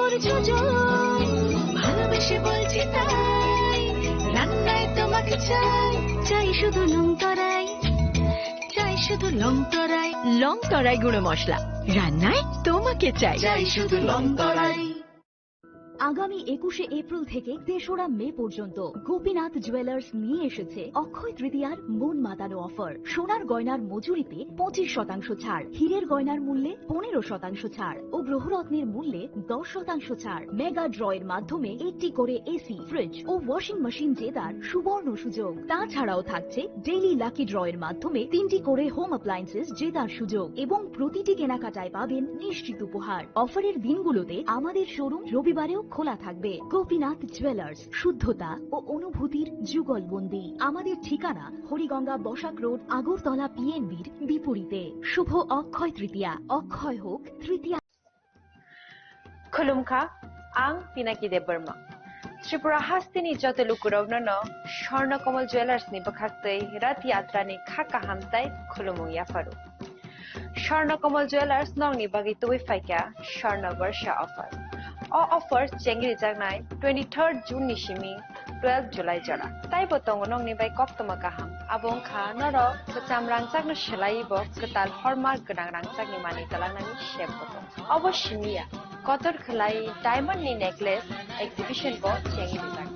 করছো জয়, ভালোবেসে বলছি তাই, রান্নায় তোমাকে চাই, চাই শুধু লং তরাই, চাই শুধু লং তরাই। লং তরাই গুঁড়ো মশলা, রান্নায় তোমাকে চাই, চাই শুধু লং তরাই। আগামী 21শে এপ্রিল থেকে 3রা মে পর্যন্ত গোপীনাথ জুয়েলার্স নিয়ে এসেছে অক্ষয় তৃতীয়ার মন মাতানো অফার। সোনার গয়নার মজুরিতে 25% ছাড়, হীরের গয়নার মূল্যে 15% ছাড় ও গ্রহরত্নের মূল্যে 10% ছাড়। মেগা ড্রয়ের মাধ্যমে 80 করে এসি, ফ্রিজ ও ওয়াশিং মেশিন জেতার সুবর্ণ সুযোগ। তাছাড়াও থাকছে ডেইলি লাকি ড্রয়ের মাধ্যমে 3টি করে হোম অ্যাপ্লায়েন্সেস জেতার সুযোগ এবং প্রতিটি কেনাকাটায় পাবেন নিশ্চিত উপহার। অফারের দিনগুলোতে আমাদের শোরুম রবিবারেও খোলা থাকবে। গোপীনাথ জুয়েলার্স, শুদ্ধতা ও অনুভূতির যুগলবন্দি। আমাদের ঠিকানা হরিগঙ্গা বসাক রোড, আগরতলা পিএনবির বিপরীতে। শুভ অক্ষয় তৃতীয়া, অক্ষয় হোক তৃতীয়া। खुलुमखा आं पिनाकी देबबर्मा त्रिपुरा हास्तिनि जत लुकुरावनो स्वर्णकमल ज्वेलार्स नि बखाक्तै रथ यात्रा नि खाका हामताय खुलुमु याफारु स्वर्णकमल ज्वेलार्स नंगनि बागै तुइ फाइका स्वर्ण वर्ष ऑफर ऑफर चेंगि जागनाय 23 जून नि सिमि 12 जुलाई जरा ताइ बतंग नंगनि बाय कक्तमा गाहाम आबं खा नर कचाम रांचाकनो सेलाइबो कताल हरमार्क गोनां रांचाकनि मानि तलांनानि शेप बतो अवश्यमिया कतर खलाई डायमंड नि नेकलेस एग्जिबिशन बो चेंगि जाग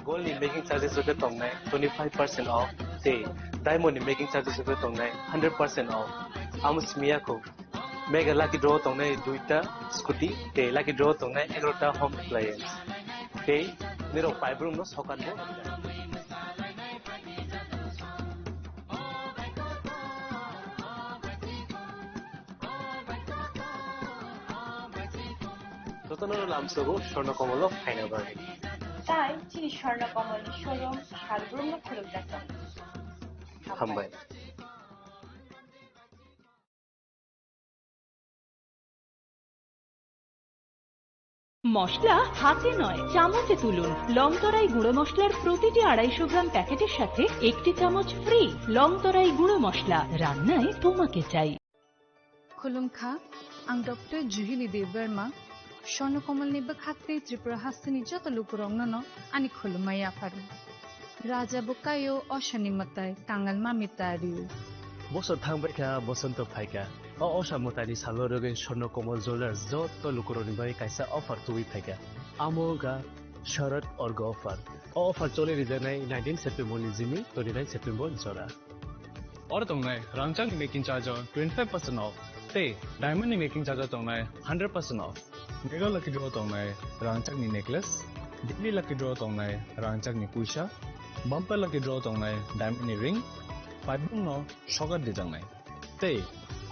Gold ni making charges of the tongnai 25% off. Say diamond ni making charges of the tongnai 100% off. Amus miyako mega lucky draw tongnai duita scooty te lucky draw tongnai 11ta home appliance. Te niro 5 room no sokan bo. Totono lamsogo Swarnakomolo final bagi. তাই চিনি Swarnakamal showroom শালগ্রাম খুলুম যাচ্ছেন হামবাই মশলা হাতে নয় চামচে তুলুন। Long তরাই গুঁড়ো মশলার প্রতিটি 250 গ্রাম প্যাকেটের সাথে 1টি চামচ ফ্রি। লং তরাই গুঁড়ো মশলা, রান্নায় তোমাকে চাই। खुलुमखा आं डॉक्टर जुहिली देबबर्मा स्वर्णकमलनि बखाक्तै त्रिपुरा हास्तिनि जत लुकुरंनो आनि खुलुमनाय आफारु राजा बुकायो अशनि मताय तांगाल मामितारिउ বছর থাংবাইকা বসন্ত ফাইকা অসামতানি সালরগে স্বর্ণকমল জুয়েলার্স যত লুকুরনি বাই কাইসা অফার তুই ফাইকা আমোগা শরৎ অর্গ অফার চলে রিজানাই 19 সেপ্টেম্বর নিজিমি 29 সেপ্টেম্বর জরা और तोंगनाय रांचांग मेकिंग चार्ज 25% ऑफ ते डायमंड नि मेकिंग चार्ज तोंगनाय 100% ऑफ मेगा लकी ड्रॉ तोंगनाय रांचांग नि नेकलेस डिग्री लकी ड्रॉ तोंगनाय रांचांग नि पुइसा बम्पर लकी ड्रॉ तोंगनाय डायमंड नि रिंग पाइबुंग नो शगर दिजांगनाय ते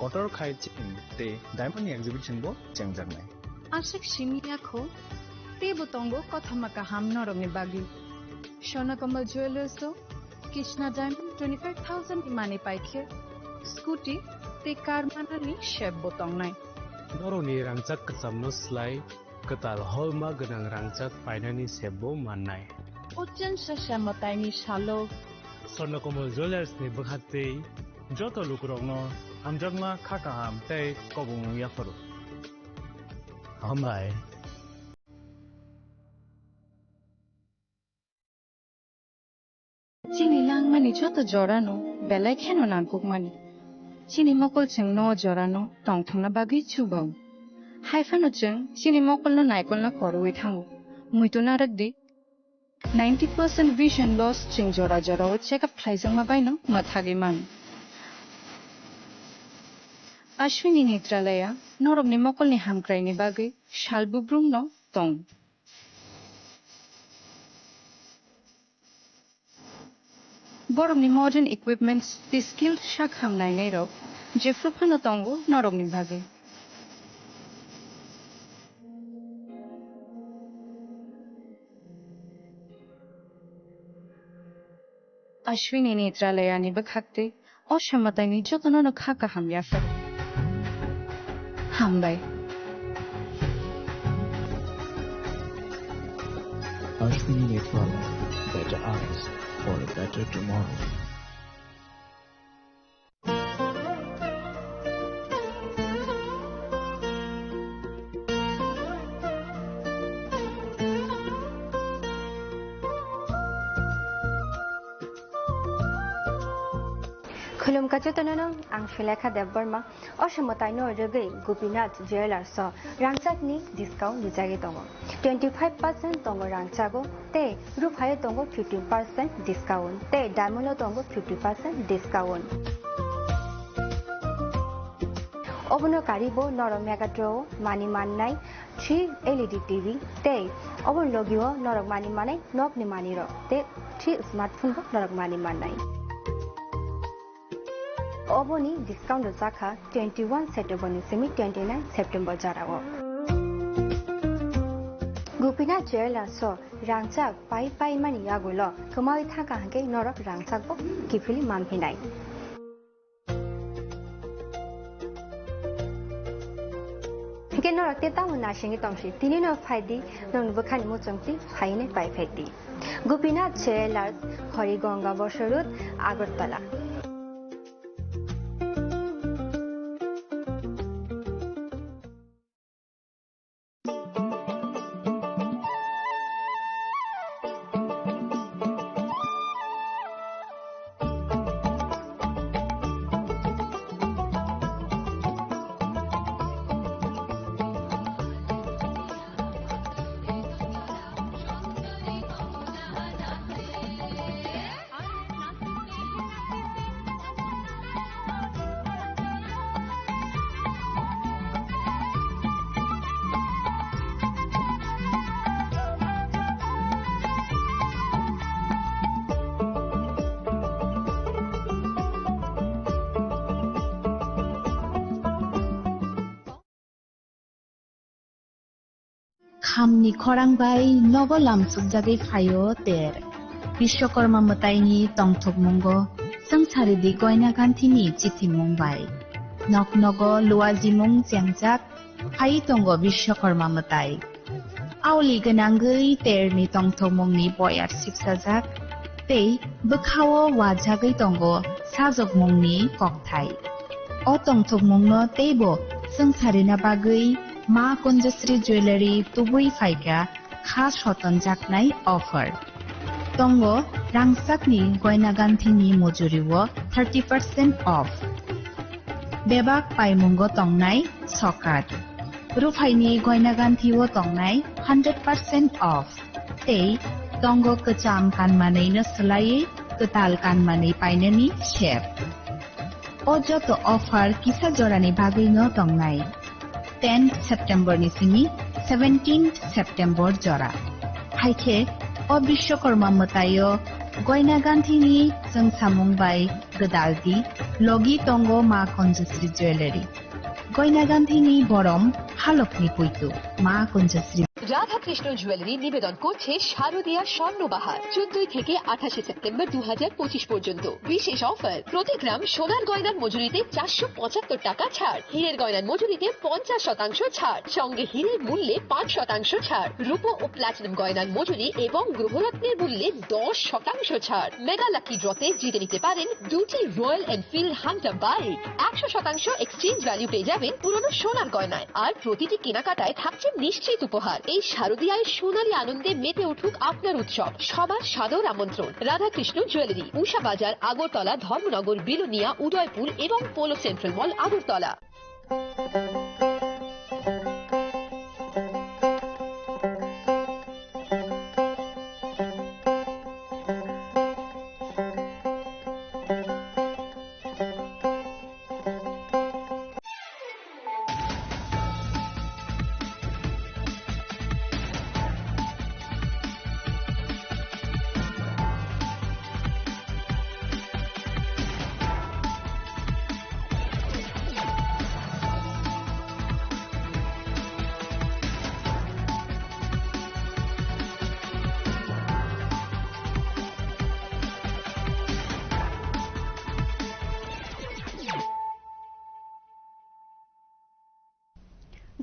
कटर खाइ चिन ते डायमंड नि एग्जिबिशन बो चेंगजांगनाय आशिक सिमियाखो ते बतंगो कथामाका हाम नरंगनि बागि स्वर्णकमल ज्वेलर्स कृष्णा डायमंड 25,000 इमाने पाइखे स्कूटी ते कार मानानि शेप बतंगनाय नरनि रांचाक कसामनो स्लाइ कताल हलमा गोनां रांचाक पाइनानि सेबो माननाय उज्जैन सशामतायनि सालो स्वर्णकमल ज्वेलार्स नि बखाक्तै जत लुकुरंनो हामजागमा खाका हाम तै कबुं याफारु हामबाय चिनी लांगमानि जत जरानो बेलाय खेनो नांगुकमानि चिनी मकलजों न जरानो तंथंना बागै चुबाव हाइफानोजों चिनी मकलनो नायकलनो खरवै थाङो मुइतो नारकदि 90% vision loss जों जरा जराव चेकअप फ्लाइजों माबायनो मथागे मान अश्विनी नेत्रालया नरमनि मकलनि हामक्रायनि बागै शालबुब्रुंनो तं बरमनि मॉडर्न इक्विपमेंट्स दि स्किल शाखाम नायनायरो जेफ्रुफानो तंगो नरमनि बागै अश्विनी नेत्रालयानि बखाक्तै अक्षमतानि जतननो खाका हामयाफार हामबाय Ashwini Netwala, better eyes for a better tomorrow. खुलुम कचुतननो आं सुलेखा देबबर्मा असमताइनो रगै गोपीनाथ ज्वेलर्स रांचाकनि डिस्काउंट लिजागे दङ 25% दङ रांचागो ते रुफायो दङ 15% डिस्काउंट ते डायमंडो दङ 50% डिस्काउंट अबनो कारिबो नरम मेगाड्रो मानि माननाय 3 LED TV ते अबन लगियो नरक मानि माने नकनि मानि र ते 3 स्मार्टफोन बो नरक मानि माननाय ओबोनी डिस्काउंट जाखा 21 सेप्टेम्बर निसिमी 29 सेप्टेम्बर जाराओ गोपीनाथ ज्वेलर्स रांचाक पाई पाई मानि यागुल कमाई थाका हंके नरक रांचाक बो किफिली मानफिनाय हंके नरक तेता मुनाशिंगी तंसी तिनी न फाइदी नन बखानि मुचंती फाइने पाई फेती गोपीनाथ ज्वेलर्स हरिगंगा बसरुत आगरतला खामनि खरांबाय नगलाम सुजागे फायो तेर विश्वकर्मा मताइनि तंथक मुंगो संसारिदि गयना गांथिनि चिथि मुंबाय नक नगो लुआजि मुं जेंजाक फाइ तंगो विश्वकर्मा मताइ आवलि गनांगै तेरनि तंथक मुंनि बयार सिपसाजाक ते बखावो वाजागै तंगो साजक मुंनि ककथाइ अ तंथक मुंनो तेबो संसारिना बागै मा कुंजश्री ज्वेलरी तुबुई फाइका खा शतन जाकनाय ऑफर तंगो रांसाकनि गयना गांथिनि मजुरिवो 30% ऑफ बेबाक पाइमुंगो तंगनाय सकात रुफाइनि गयना गांथिवो तंगनाय 100% ऑफ ते तंगो कचाम कानमानैनो सोलायै कताल कानमानै पाइननि शेप अजत ऑफर किसा जरानि बागैनो तंगनाय 10 सेप्टेम्बर निसिमी 17 सेप्टेम्बर जरा हाइखे अ विश्वकर्मा मतायो गयना गांथिनि जों सामुंबाय गदालदि लगी तंगो मा कुंजश्री ज्वेलरी गयना गांथिनि बरम हालकनि पुइतु मा कुंजश्री রাধা কৃষ্ণ জুয়েলারি নিবেদন করছে শারদীয়া স্বর্ণবাহার 14 থেকে 28 সেপ্টেম্বর 2025 পর্যন্ত বিশেষ অফার প্রতি গ্রাম সোনার গয়নার মজুরিতে 475 টাকা ছাড় হীরের গয়নার মজুরিতে 50% ছাড় সঙ্গে হীরের মূল্যে 5% ছাড় রূপো ও প্লাটিনাম গয়নার মজুরি এবং গ্রহরত্নের মূল্যে 10% ছাড় মেগা লাকি ড্রতে জিতে নিতে পারেন দুটি royal Enfield Hunter bike 100% exchange value পেয়ে যাবেন পুরনো সোনার গয়নায় আর প্রতিটি কেনাকাটায় থাকছে নিশ্চিত উপহার এই শারদীয়ায় সোনালী আনন্দে মেতে উঠুক আপনার উৎসব সবার সাদর আমন্ত্রণ রাধাকৃষ্ণ জুয়েলারি উষা বাজার আগরতলা ধর্মনগর বিলোনিয়া উদয়পুর এবং polo central mall Agartala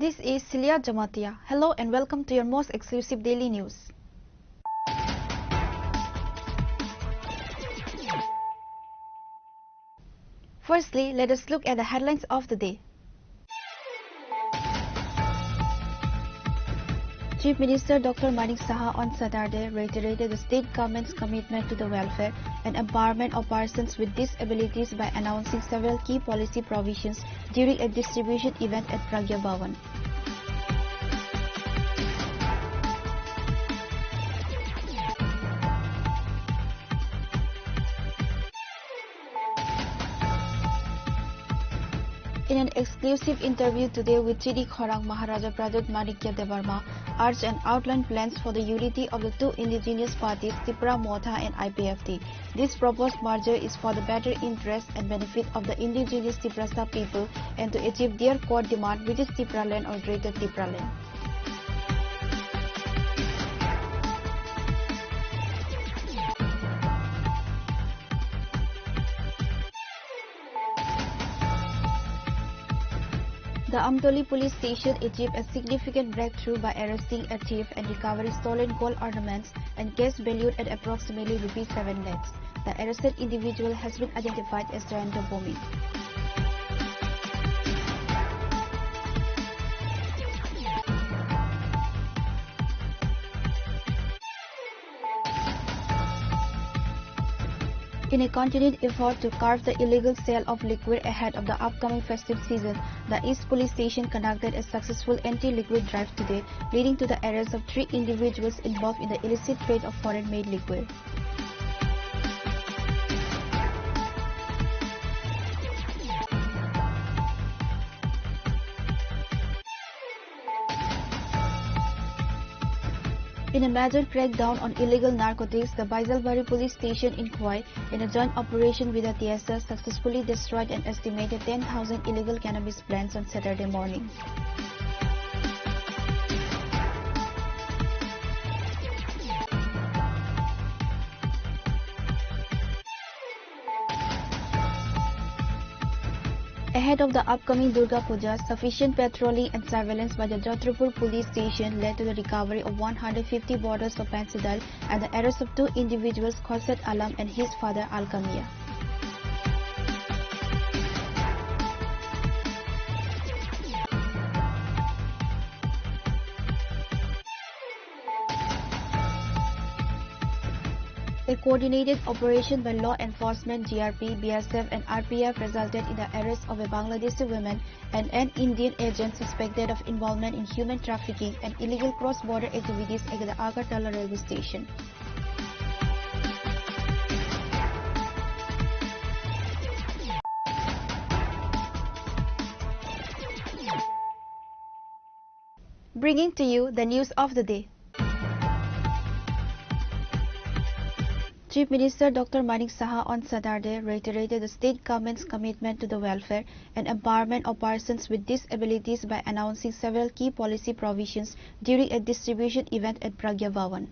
This is Celia Jamatia. Hello and welcome to your most exclusive daily news. Firstly, let us look at the headlines of the day. Chief Minister Dr. Manik Saha on Saturday reiterated the state government's commitment to the welfare and empowerment of persons with disabilities by announcing several key policy provisions during a distribution event at Pragya Bhavan. In an exclusive interview today with Chidi Khorang, Maharaja Pradut Manikya Devarma urged and outlined plans for the unity of the two indigenous parties, Tripura Motha and IPFT. This proposed merger is for the better interest and benefit of the indigenous Triprasa people and to achieve their core demand, which is Tripraland or Greater Tripraland. The Amtoli police station achieved a significant breakthrough by arresting a thief and recovering stolen gold ornaments and cash valued at approximately ₹7 lakhs. The arrested individual has been identified as Jayanta Bomi. In a continued effort to curb the illegal sale of liquid ahead of the upcoming festive season, the East Police Station conducted a successful anti-liquid drive today, leading to the arrest of 3 individuals involved in the illicit trade of foreign-made liquid. In a major crackdown on illegal narcotics, the Baisalbari police station in Khwai, in a joint operation with the TSS, successfully destroyed an estimated 10,000 illegal cannabis plants on Saturday morning. Ahead of the upcoming Durga Puja, sufficient patrolling and surveillance by the Jatrapur police station led to the recovery of 150 bottles of Pensadal and the arrest of 2 individuals, Khorshad Alam and his father Alkamia. A coordinated operation by law enforcement, GRP, BSF and RPF resulted in the arrest of a Bangladeshi woman and an Indian agent suspected of involvement in human trafficking and illegal cross-border activities at the Agartala railway station. Bringing to you the news of the day. Chief Minister Dr. Manik Saha on Saturday reiterated the state government's commitment to the welfare and empowerment of persons with disabilities by announcing several key policy provisions during a distribution event at Pragya Bhavan.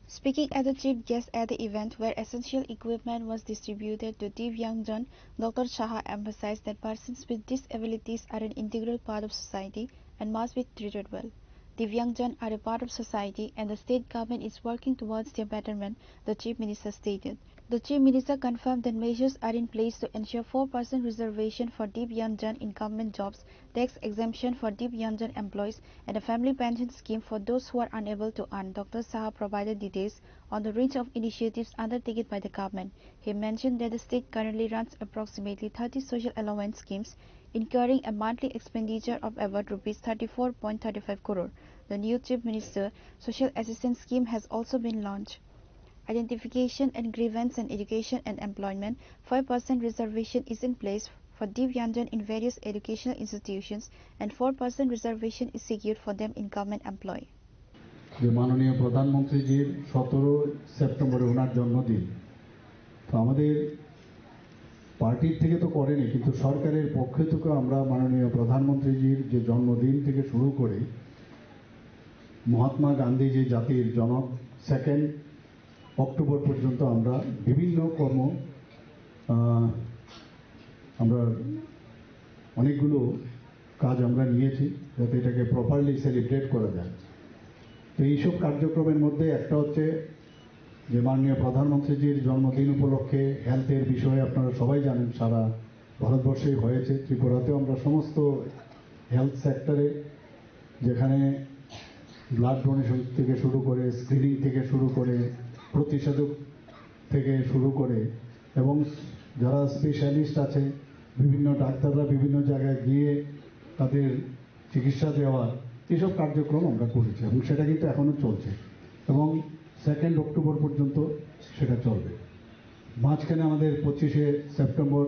Speaking as a chief guest at the event where essential equipment was distributed to Divyangjan, Dr. Saha emphasized that persons with disabilities are an integral part of society and must be treated well. Divyangjan are a part of society and the state government is working towards their betterment, the Chief Minister stated. The Chief Minister confirmed that measures are in place to ensure 4% reservation for Divyangjan in government jobs, tax exemption for Divyangjan employees, and a family pension scheme for those who are unable to earn. Dr. Saha provided details on the range of initiatives undertaken by the government. He mentioned that the state currently runs approximately 30 social allowance schemes, incurring a monthly expenditure of about ₹34.35 crore. The new Chief Minister Social Assistance Scheme has also been launched. Identification and grievance and education and employment, 5% reservation is in place for Divyangjan in various educational institutions and 4% reservation is secured for them in government employ. মাননীয় প্রধানমন্ত্রীজির 17 সেপ্টেম্বরে ওনার জন্মদিন তো আমাদের পার্টির থেকে তো করেনি কিন্তু সরকারের পক্ষ থেকে আমরা মাননীয় প্রধানমন্ত্রীজির যে জন্মদিন থেকে শুরু করে মহাত্মা গান্ধী যে জাতির জনক 2 অক্টোবর পর্যন্ত আমরা বিভিন্ন আমরা অনেকগুলো কাজ আমরা নিয়েছি যাতে এটাকে প্রপারলি সেলিব্রেট করা যায়। তো এইসব কার্যক্রমের মধ্যে একটা হচ্ছে যে মাননীয় প্রধানমন্ত্রীজির জন্মদিন উপলক্ষে হেলথের বিষয়ে আপনারা সবাই জানেন সারা ভারতবর্ষেই হয়েছে। ত্রিপুরাতেও আমরা সমস্ত হেলথ সেক্টরে যেখানে ব্লাড ডোনেশন থেকে শুরু করে স্ক্রিনিং থেকে শুরু করে প্রতিষেধক থেকে শুরু করে এবং যারা স্পেশালিস্ট আছে বিভিন্ন ডাক্তাররা বিভিন্ন জায়গায় গিয়ে তাদের চিকিৎসা দেওয়া এসব কার্যক্রম আমরা করেছি এবং সেটা কিন্তু এখনও চলছে এবং 2 অক্টোবর পর্যন্ত সেটা চলবে। মাঝখানে আমাদের 25শে সেপ্টেম্বর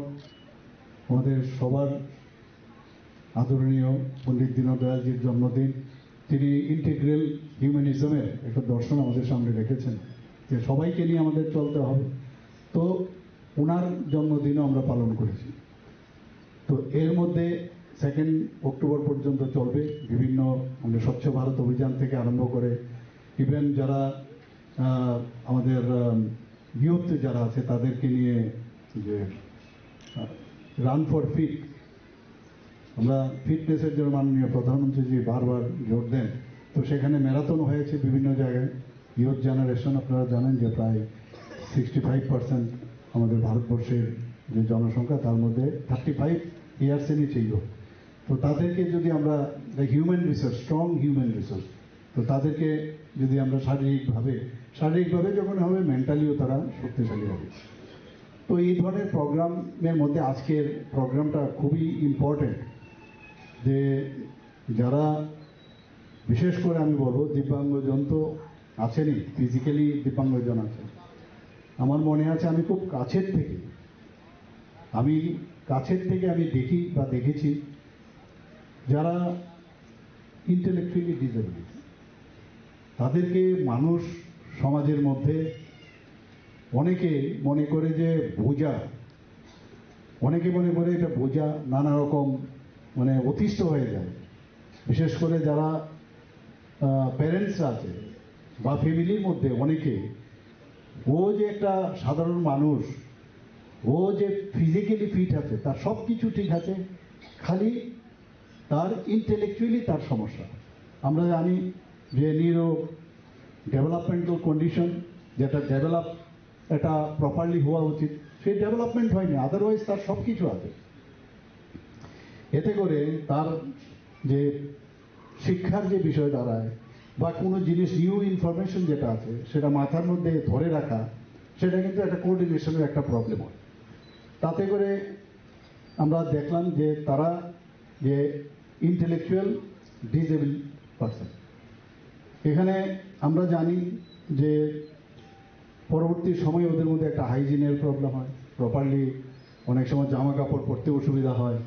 আমাদের সবার আদরণীয় পণ্ডিত দীনদয়ালজির জন্মদিন। তিনি ইন্টিগ্রাল হিউম্যানিজমের একটা দর্শন আমাদের সামনে রেখেছেন যে সবাইকে নিয়ে আমাদের চলতে হবে। তো ওনার জন্মদিনও আমরা পালন করেছি। তো এর মধ্যে 2 অক্টোবর পর্যন্ত চলবে বিভিন্ন আমাদের স্বচ্ছ ভারত অভিযান থেকে আরম্ভ করে ইভেন যারা আমাদের ইউথ যারা আছে তাদেরকে নিয়ে যে রান ফর ফিট, আমরা ফিটনেসের জন্য মাননীয় প্রধানমন্ত্রীজি বারবার জোর দেন। তো সেখানে ম্যারাথন হয়েছে বিভিন্ন জায়গায়। ইয়ুথ জেনারেশন আপনারা জানেন যে প্রায় 65% আমাদের ভারতবর্ষের যে জনসংখ্যা তার মধ্যে 35 ইয়ার্সের নিচে ইয়ুথ। তো তাদেরকে যদি আমরা human resource, strong human resource, তো তাদেরকে যদি আমরা শারীরিকভাবে যখন হবে মেন্টালিও তারা শক্তিশালী হবে। তো এই ধরনের প্রোগ্রামের মধ্যে আজকের প্রোগ্রামটা খুবই ইম্পর্টেন্ট যে যারা বিশেষ করে আমি বলবো দিব্যাঙ্গজন তো আছেনই, ফিজিক্যালি দিব্যাঙ্গজন আছে। আমার মনে আছে আমি খুব কাছের থেকে আমি দেখি বা দেখেছি যারা ইন্টেলেকচুয়ালি ডিসেবল, তাদেরকে মানুষ সমাজের মধ্যে অনেকে মনে করে যে বোঝা, অনেকে মনে করে এটা বোঝা, নানা রকম মানে অতিষ্ঠ হয়ে যায়। বিশেষ করে যারা প্যারেন্টসরা আছে বা ফ্যামিলির মধ্যে অনেকে, ও যে একটা সাধারণ মানুষ, ও যে ফিজিক্যালি ফিট আছে, তার সব কিছু ঠিক আছে, খালি তার ইন্টেলেকচুয়ালি তার সমস্যা। আমরা জানি যে নিউরো ডেভেলপমেন্টাল কন্ডিশন যেটা এটা প্রপারলি হওয়া উচিত, সেই ডেভেলপমেন্ট হয়নি, আদারওয়াইজ তার সব কিছু আছে। এতে করে তার যে শিক্ষার যে বিষয় দাঁড়ায় বা কোনো জিনিস নিউ ইনফরমেশন যেটা আছে সেটা মাথার মধ্যে ধরে রাখা, সেটা কিন্তু একটা কোঅর্ডিনেশনের একটা প্রবলেম হয়। তাতে করে আমরা দেখলাম যে তারা যে ইন্টেলেকচুয়াল ডিসেবল পারসন, এখানে আমরা জানি যে পরবর্তী সময়ে ওদের মধ্যে একটা হাইজিনের প্রবলেম হয়, প্রপারলি অনেক সময় জামা কাপড় পরতে অসুবিধা হয়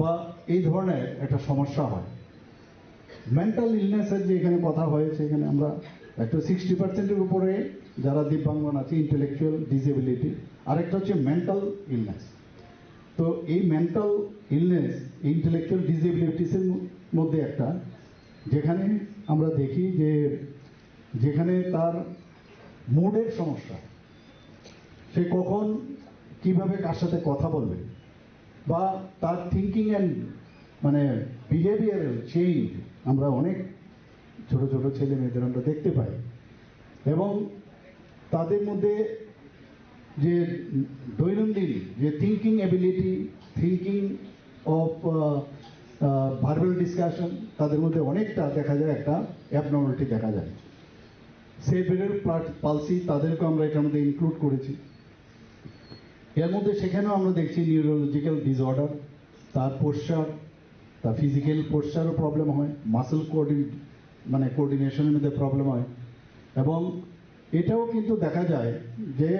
বা এই ধরনের একটা সমস্যা হয়। মেন্টাল ইলনেসের যে এখানে কথা হয়েছে, এখানে আমরা একটা 60%-এর উপরে যারা দিব্যাঙ্গন আছে ইন্টেলেকচুয়াল ডিসেবিলিটি, আরেকটা হচ্ছে মেন্টাল ইলনেস। তো এই মেন্টাল ইলনেস ইন্টেলেকচুয়াল ডিসেবিলিটিসের মধ্যে একটা, যেখানে আমরা দেখি যে যেখানে তার মুডের সমস্যা, সে কখন কিভাবে কার সাথে কথা বলবে বা তার থিঙ্কিং অ্যান্ড মানে বিহেভিয়ারাল চেঞ্জ আমরা অনেক ছোট ছোট ছেলে মেয়েদের আমরা দেখতে পাই। এবং তাদের মধ্যে যে দৈনন্দিন যে thinking ability, thinking of verbal discussion, তাদের মধ্যে অনেকটা দেখা যায় একটা অ্যাবনর্মালিটি দেখা যায়। সেরেব্রাল পালসি তাদেরকে আমরা এটার মধ্যে ইনক্লুড করেছি। এর মধ্যে সেখানেও আমরা দেখছি নিউরোলজিক্যাল ডিসঅর্ডার, তার পোশ্চার, তার ফিজিক্যাল পোশ্চারও প্রবলেম হয়, মাসেল কোঅর্ডিনেশনের মধ্যে প্রবলেম হয়। এবং এটাও কিন্তু দেখা যায় যে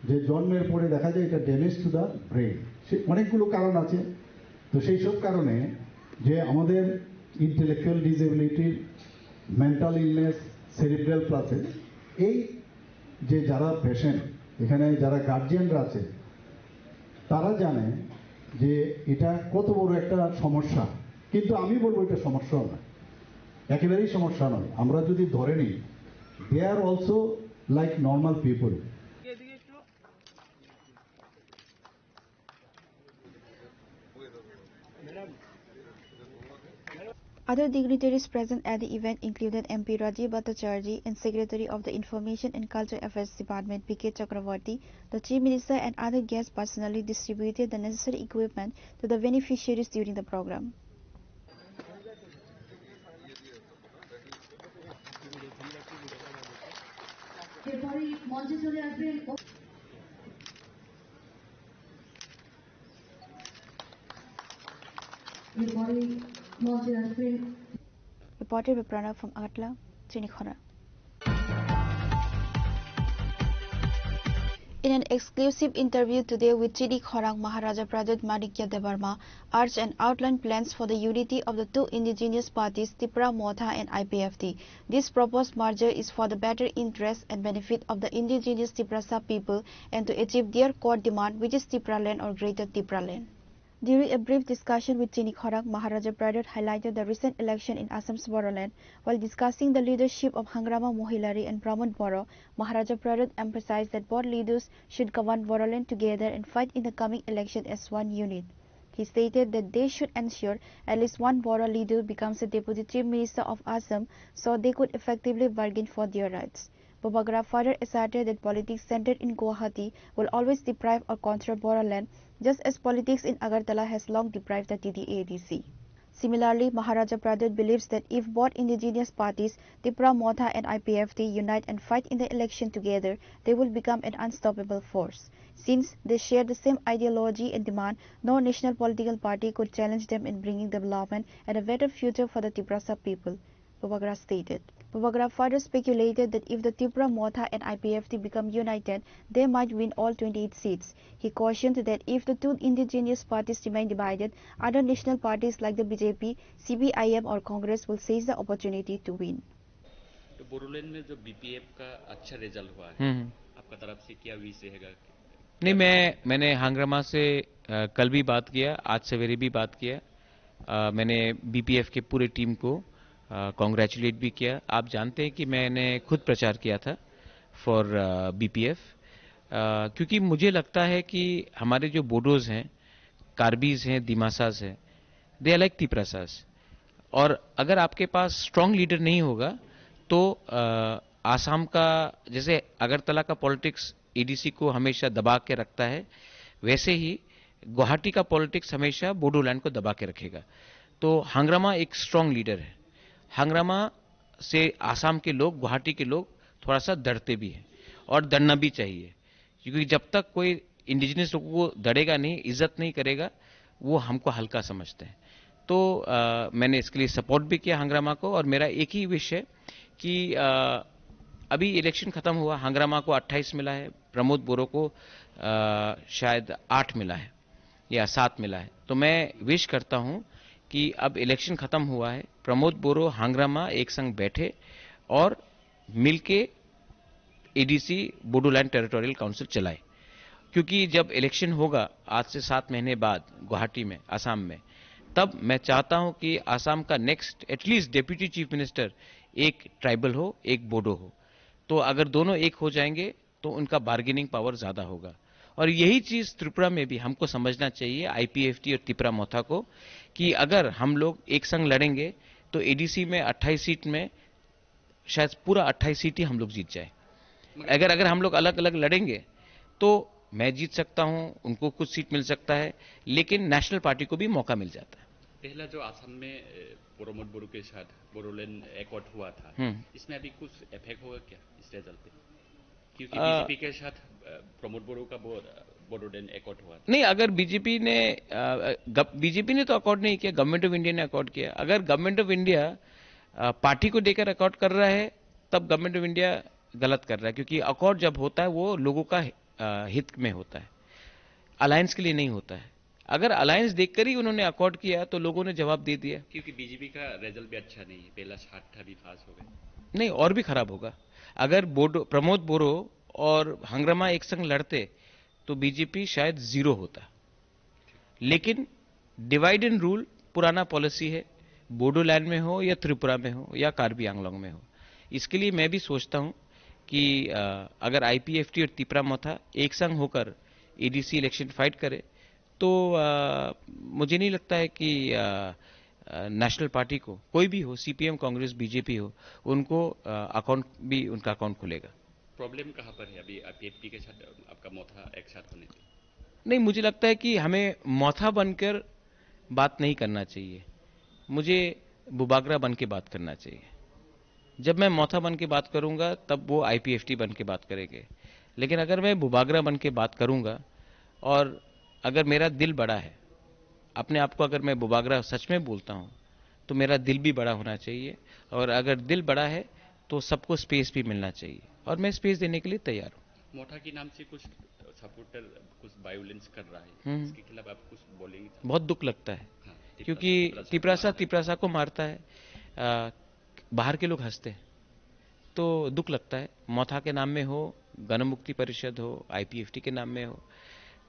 যে জন্মের পরে দেখা যায় এটা ড্যামেজ টু দ্য ব্রেন। সে অনেকগুলো কারণ আছে। তো সেই সব কারণে যে আমাদের ইন্টেলেকচুয়াল ডিসেবিলিটির, মেন্টাল ইলনেস, সেরিব্রাল প্লাসে এই যে যারা পেশেন্ট, এখানে যারা গার্জিয়ানরা আছে, তারা জানে যে এটা কত বড় একটা সমস্যা। কিন্তু আমি বলবো এটা সমস্যাও নয়, একেবারেই সমস্যা নয়। আমরা যদি ধরে নিই they are also like normal people. Other dignitaries present at the event included MP Rajiv Bhattacharjee and Secretary of the Information and Culture Affairs Department PK Chakravarti. The Chief Minister and other guests personally distributed the necessary equipment to the beneficiaries during the program. Reported by Pranav from Agatla, Chinikhara. In an exclusive interview today with Chidi Khorang, Maharaja Pradut Manikya Debarma urged and outlined plans for the unity of the two indigenous parties, Tipra Motha and IPFT. This proposed merger is for the better interest and benefit of the indigenous Tiprasa people and to achieve their core demand, which is Tipra land or Greater Tipra land. During a brief discussion with Chini Khorang, Maharaja Pradut highlighted the recent election in Assam's Bodoland. While discussing the leadership of Hangrama Mohilari and Pramod Boro, Maharaja Pradut emphasized that both leaders should govern Bodoland together and fight in the coming election as one unit. He stated that they should ensure at least one Boro leader becomes the Deputy Chief Minister of Assam so they could effectively bargain for their rights. Bobagra further asserted that politics centered in Guwahati will always deprive or control Bodoland, just as politics in Agartala has long deprived the TDA-ADC. Similarly, Maharaja Pradut believes that if both indigenous parties, Tipra Motha and IPFT, unite and fight in the election together, they will become an unstoppable force. Since they share the same ideology and demand, no national political party could challenge them in bringing development and a better future for the Tiprasa people, Bobagra stated. Bobagra further speculated that if the Tipra Motha and IPFT become united, they might win all 28 seats. He cautioned that if the two indigenous parties remain divided, other national parties like the BJP, CPIM or Congress will seize the opportunity to win. तो बोडोलैंड में जो BPF का अच्छा result हुआ है, आपका तरफ से क्या विश रहेगा? नहीं, मैंने हांग्रामा से कल भी बात किया, आज सवेरे भी बात किया। मैंने बीपीएफ के पूरे टीम को कॉन्ग्रेचुलेट भी किया। आप जानते हैं कि मैंने खुद प्रचार किया था फॉर बीपीएफ, क्योंकि मुझे लगता है कि हमारे जो बोडोज हैं, कार्बीज हैं, दिमासाज हैं, दे आर लाइक तिप्रासाज, और अगर आपके पास स्ट्रांग लीडर नहीं होगा तो आसाम का, जैसे अगरतला का पॉलिटिक्स एडीसी को हमेशा दबा के रखता है, वैसे ही गुवाहाटी का पॉलिटिक्स हमेशा बोडोलैंड को दबा के रखेगा। तो हांग्रामा एक स्ट्रांग लीडर है। हांग्रामा से आसाम के लोग, गुवाहाटी के लोग थोड़ा सा डरते भी हैं, और डरना भी चाहिए, क्योंकि जब तक कोई इंडिजिनस लोगों को डरेगा नहीं, इज्जत नहीं करेगा, वो हमको हल्का समझते हैं। तो मैंने इसके लिए सपोर्ट भी किया हांग्रामा को, और मेरा एक ही विश है कि अभी इलेक्शन खत्म हुआ, हांग्रामा को 28 मिला है, प्रमोद बोरो को शायद 8 मिला है या 7 मिला है। तो मैं विश करता हूं कि अब इलेक्शन खत्म हुआ है, प्रमोद बोरो, हांग्रामा एक संग बैठे और मिलके एडीसी बोडोलैंड टेरिटोरियल काउंसिल चलाए, क्योंकि जब इलेक्शन होगा आज से 7 महीने बाद गुवाहाटी में, असम में, तब मैं चाहता हूं कि असम का next at least deputy chief minister एक ट्राइबल हो, एक बोडो हो। तो अगर दोनों एक हो जाएंगे तो उनका बार्गेनिंग पावर ज्यादा होगा, और यही चीज त्रिपुरा में भी हमको समझना चाहिए, आईपीएफटी और तिप्रा मोथा को, कि अगर हम लोग एक संग लड़ेंगे तो एडीसी में 28 सीट में शायद पूरा 28 सीट ही हम लोग जीत जाए। अगर हम लोग अलग अलग लड़ेंगे तो मैं जीत सकता हूं, उनको कुछ सीट मिल सकता है, लेकिन नेशनल पार्टी को भी मौका मिल जाता है। पहला जो असम में प्रमोद बोरो के साथ बोडोलैंड एकॉर्ड हुआ था, इसमें अभी कुछ इफेक्ट होगा क्या इस रिजल्ट पे? क्योंकि बीजेपी के साथ प्रमोद बोरो का बोडोलैंड एकॉर्ड हुआ था। नहीं, अगर बीजेपी ने तो अकॉर्ड नहीं किया, गवर्नमेंट ऑफ इंडिया ने अकॉर्ड किया। अगर गवर्नमेंट ऑफ इंडिया पार्टी को देकर अकॉर्ड कर रहा है तब गवर्नमेंट ऑफ इंडिया गलत कर रहा है, क्योंकि अकॉर्ड जब होता है वो लोगों का हित में होता है, अलायंस के लिए नहीं होता है। अगर अलायंस देखकर ही उन्होंने अकॉर्ड किया तो लोगों ने जवाब दे दिया। क्योंकि बीजेपी का रिजल्ट भी अच्छा नहीं है, पहला 60 भी पास हो गए। नहीं, और भी खराब होगा। अगर प्रमोद बोरो और हांग्रामा एक संग लड़ते तो बीजेपी शायद 0 होता, लेकिन डिवाइड एंड रूल पुराना पॉलिसी है, बोडोलैंड में हो या त्रिपुरा में हो या कार्बी आंगलोंग में हो। इसके लिए मैं भी सोचता हूं कि अगर आईपीएफटी और तिप्रा मोथा एक संग होकर एडीसी इलेक्शन फाइट करे तो मुझे नहीं लगता है कि नेशनल पार्टी को, कोई भी हो, सीपीएम, कांग्रेस, बीजेपी हो, उनको अकाउंट भी, उनका अकाउंट खुलेगा। प्रॉब्लम कहाँ पर है अभी पीएफपी के साथ आपका मोथा एक साथ होने से? नहीं, मुझे लगता है कि हमें मोथा बनकर बात नहीं करना चाहिए, मुझे बुबागरा बन के बात करना चाहिए। जब मैं मोथा बन के बात करूंगा तब वो आईपीएफटी बन के बात करेंगे, लेकिन अगर मैं बुबागरा बन के बात करूंगा और अगर मेरा दिल बड़ा है, अपने आप को अगर मैं बुबागरा सच में बोलता हूं, तो मेरा दिल भी बड़ा होना चाहिए, और अगर दिल बड़ा है तो सबको स्पेस भी मिलना चाहिए, और मैं स्पेस देने के लिए तैयार हूं। मोथा के नाम से कुछ सपोर्टर कुछ वायलेंस कर रहा है, इसके खिलाफ आप कुछ बोलेंगे? बहुत दुख लगता है, क्योंकि तिपरासा को मारता है, बाहर के लोग हंसते हैं, तो दुख लगता है। मोथा के नाम में हो, गणमुक्ति परिषद हो, आईपीएफटी के नाम में हो,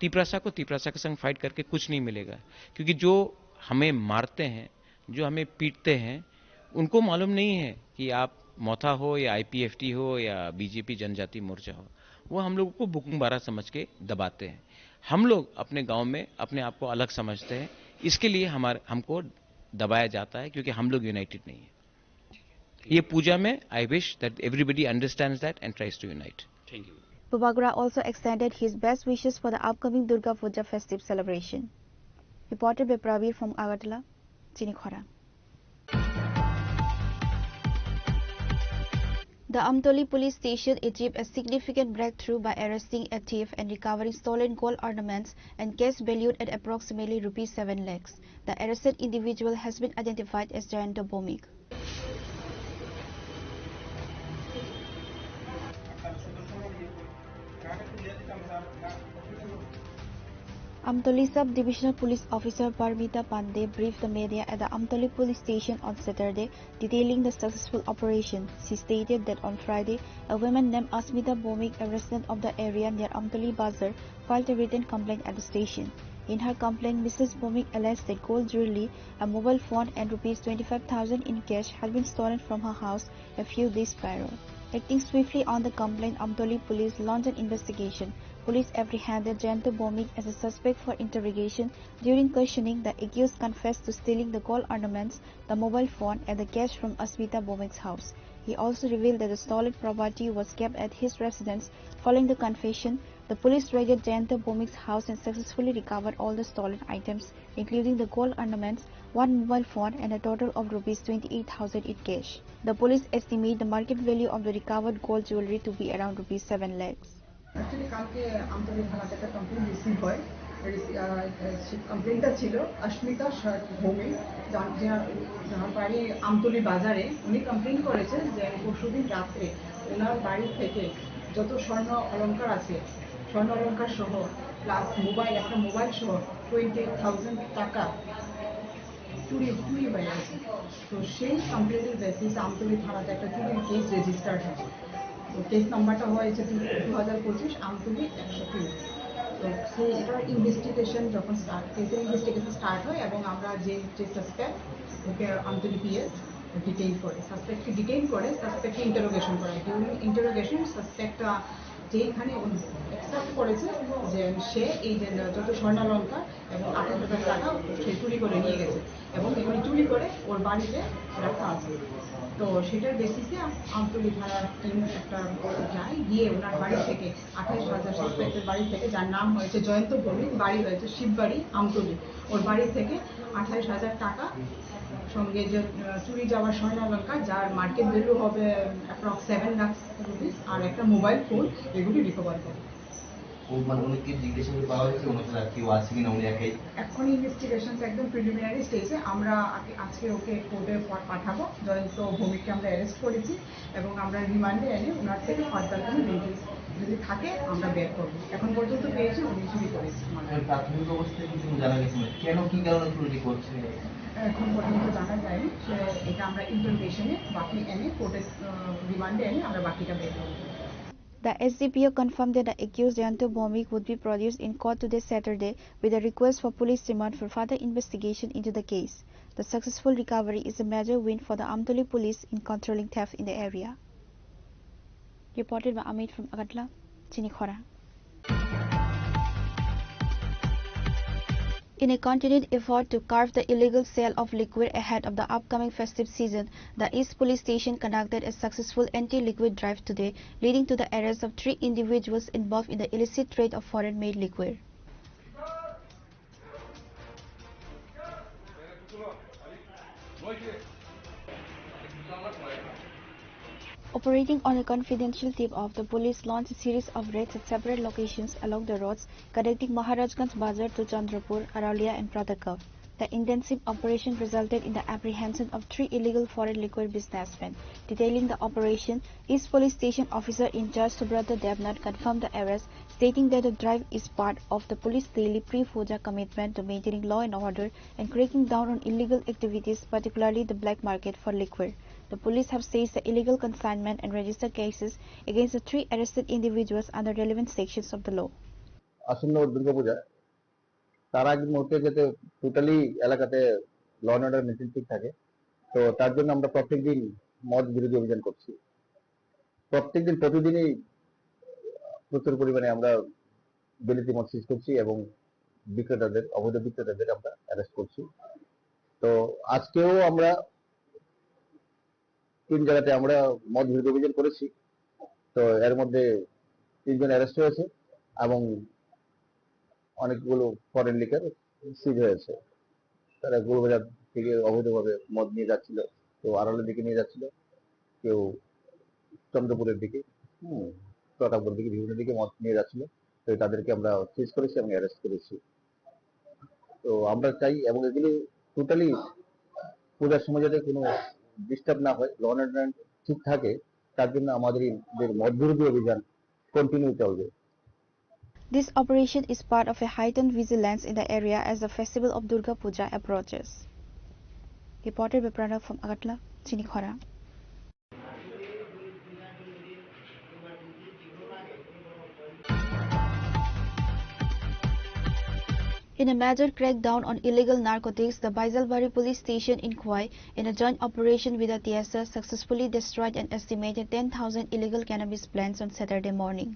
तिपरासा के संग फाइट करके कुछ नहीं मिलेगा, क्योंकि जो हमें मारते हैं, जो हमें पीटते हैं, उनको मालूम नहीं है कि आप मोथा हो या आईपीएफटी हो या बीजेपी जनजाति मोर्चा हो, वो हम लोगों को बुकुंबारा समझ के दबाते हैं। हम लोग अपने गांव में अपने आप को अलग समझते हैं, इसके लिए हमको दबाया जाता है, क्योंकि हम लोग यूनाइटेड नहीं है। ये पूजा में I wish that everybody understands that and tries to unite. Thank you. Bubagra also extended his best wishes for the upcoming Durga Puja festive celebration. Reported by Pravir from Agartala, Chinikhora. The Amtoli police station achieved a significant breakthrough by arresting a thief and recovering stolen gold ornaments and cash valued at approximately ₹7 lakhs. The arrested individual has been identified as Jayanto Bomik. Amtoli Sub-Divisional Police Officer Parmita Pandey briefed the media at the Amtoli Police Station on Saturday, detailing the successful operation. She stated that on Friday, a woman named Asmita Bomik, a resident of the area near Amtoli Bazar, filed a written complaint at the station. In her complaint, Mrs. Bomik alleged that gold jewelry, a mobile phone and ₹25,000 in cash had been stolen from her house a few days prior. Acting swiftly on the complaint, Amtoli police launched an investigation. Police apprehended Jayanto Bomik as a suspect for interrogation. During questioning, the accused confessed to stealing the gold ornaments, the mobile phone and the cash from Asmita Bomik's house. He also revealed that the stolen property was kept at his residence. Following the confession, the police raided Jayanto Bomik's house and successfully recovered all the stolen items, including the gold ornaments, one mobile phone and a total of ₹28,000 in cash. The police estimate the market value of the recovered gold jewelry to be around ₹7 lakhs. Actually, কালকে আমতলী থানাতে একটা complain receive হয়। কমপ্লেনটা ছিল অস্মিতা ভৌমিক, যার বাড়ি আমতলী বাজারে। উনি complain করেছেন যে পরশুদিন রাত্রে ওনার বাড়ি থেকে যত স্বর্ণ অলংকার আছে, স্বর্ণ অলংকার সহ প্লাস একটা মোবাইল সহ 28,000 টাকা চুরি হয়ে গেছে। তো সেই কমপ্লেনের বেসিস আমতলী থানাতে একটা চুরির কেস রেজিস্টার্ড হয়। তো কেস নাম্বারটা হয়েছে 2025 আমতলী 103। তো সেই এটার ইনভেস্টিগেশন যখন কেসের ইনভেস্টিগেশন স্টার্ট হয় এবং আমরা যে সাসপেক্ট ওকে আমতলী পিএস সাসপেক্টকে ডিটেইন করে সাসপেক্টকে ইন্টারোগেশন করে। ডিউরিং ইন্টারোগেশন সাসপেক্টটা যেখানে অ্যাকসেপ্ট করেছে যে সে এই যে যত স্বর্ণালঙ্কার এবং 28,000 টাকা সে চুরি করে নিয়ে গেছে এবং এগুলি চুরি করে ওর বাড়িতে রাখা আছে। তো সেটার বেসিসে আমতলী থানার টিম একটা যায়, গিয়ে ওনার বাড়ি থেকে 28,000 সাসপেক্টের বাড়ি থেকে, যার নাম হয়েছে জয়ন্ত ভৌমিক, বাড়ি হয়েছে শিববাড়ি আমতলী, ওর বাড়ি থেকে 28,000 টাকা সঙ্গে যে চুরি যাওয়ার স্বর্ণালঙ্কার যার মার্কেট ভ্যালু হবে অ্যাপ্রক্স 7 লাখ রুপিস আর একটা মোবাইল ফোন, এগুলি রিকভার করে। এখন ইনভেস্টিগেশন একদম প্রিলিমিনারি স্টেজে। আমরা আজকে ওকে কোর্টে পাঠাবো। জয়ন্ত ভৌমিককে আমরা অ্যারেস্ট করেছি এবং আমরা রিমান্ডে এনে ওনার থেকে ফার্দার কোনো ডিটেলস যদি থাকে আমরা বের করবো। এখন পর্যন্ত পেয়েছি উনি চুরি করেছে। প্রাথমিক অবস্থায় কিছু জানা গেছে কেন কি কারণে চুরি করছে এখন পর্যন্ত জানা যায়নি। এটা আমরা ইন্টারোগেশনে বাকি এনে কোর্টে রিমান্ডে এনে আমরা বাকিটা বের করবো। The SDPO confirmed that the accused Jayanto Bomik would be produced in court today Saturday with a request for police remand for further investigation into the case. The successful recovery is a major win for the Amtoli police in controlling theft in the area. Reported by Amit from Agatla, Chinikhora. In a continued effort to curb the illegal sale of liquor ahead of the upcoming festive season, the East Police Station conducted a successful anti-liquor drive today, leading to the arrest of 3 individuals involved in the illicit trade of foreign-made liquor. Operating on a confidential tip-off, the police launched a series of raids at several locations along the roads connecting Maharajganj Bazar to Chandrapur, Aralia and Pratapgarh. The intensive operation resulted in the apprehension of 3 illegal foreign liquor businessmen. Detailing the operation, East Police Station Officer in charge Subrata Devnath confirmed the arrest, stating that the drive is part of the police daily pre-puja commitment to maintaining law and order and cracking down on illegal activities, particularly the black market for liquor. The police have seized the illegal consignment and registered cases against the 3 arrested individuals under relevant sections of the law. আসন্ন দুর্গাপূজা তার আগে মুহূর্তে যাতে totally এলাকাতে law and order maintain ঠিক থাকে, তো তার জন্য আমরা প্রত্যেকদিন মদ বিরোধী অভিযান করছি। প্রতিদিনই প্রচুর পরিমাণে আমরা বিলিতি মদ সিজ করছি এবং অবৈধ বিক্রেতাদের আমরা অ্যারেস্ট করছি। তো আজকেও আমরা 3 জায়গাতে আমরা মদ বিরোধী অভিযান করেছি। তো এর মধ্যে 3 জন অ্যারেস্ট হয়েছে এবং অনেকগুলো ফরেন লিকার সিজ হয়েছে। তারা গোলবাজার থেকে অবৈধভাবে মদ নিয়ে যাচ্ছিল, কেউ আড়ালের দিকে নিয়ে যাচ্ছিল, কেউ চন্দ্রপুরের দিকে, প্রতাপগড় দিকে, বিভিন্ন দিকে মদ নিয়ে যাচ্ছিল। তো তাদেরকে আমরা সিজ করেছি এবং অ্যারেস্ট করেছি। তো আমরা চাই এবং এগুলো টোটালি পূজার সময় যাতে কোনো ডিস্টার্ব না হয়, ল অ্যান্ড অর্ডার ঠিক থাকে, তার জন্য আমাদের মদ বিরোধী অভিযান কন্টিনিউ চলবে। This operation is part of a heightened vigilance in the area as the festival of Durga Puja approaches. Reported by Pranav from Agatla, Chinikhora. In a major crackdown on illegal narcotics, the Baisalbari police station in Khwai, in a joint operation with the TSA, successfully destroyed an estimated 10,000 illegal cannabis plants on Saturday morning.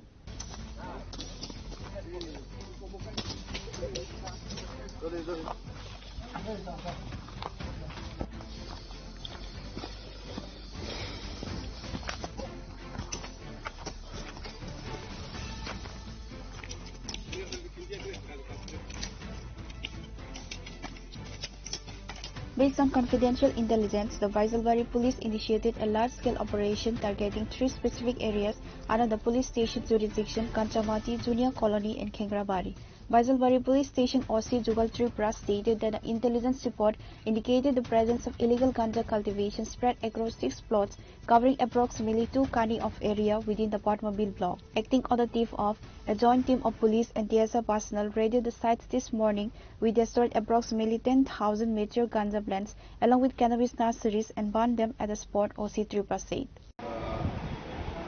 Based on confidential intelligence, the Baisalbari police initiated a large-scale operation targeting 3 specific areas under the police station jurisdiction: Kanchamati, Junior Colony and Khengrabari. Baisalbari police station OC Jugal Tripura stated that the intelligence report indicated the presence of illegal ganja cultivation spread across 6 plots covering approximately 2 kani of area within the Patmobile block. Acting on the tip-off, a joint team of police and TSA personnel raided the sites this morning. We destroyed approximately 10,000 mature ganja plants along with cannabis nurseries and burned them at the spot, OC Tripura said.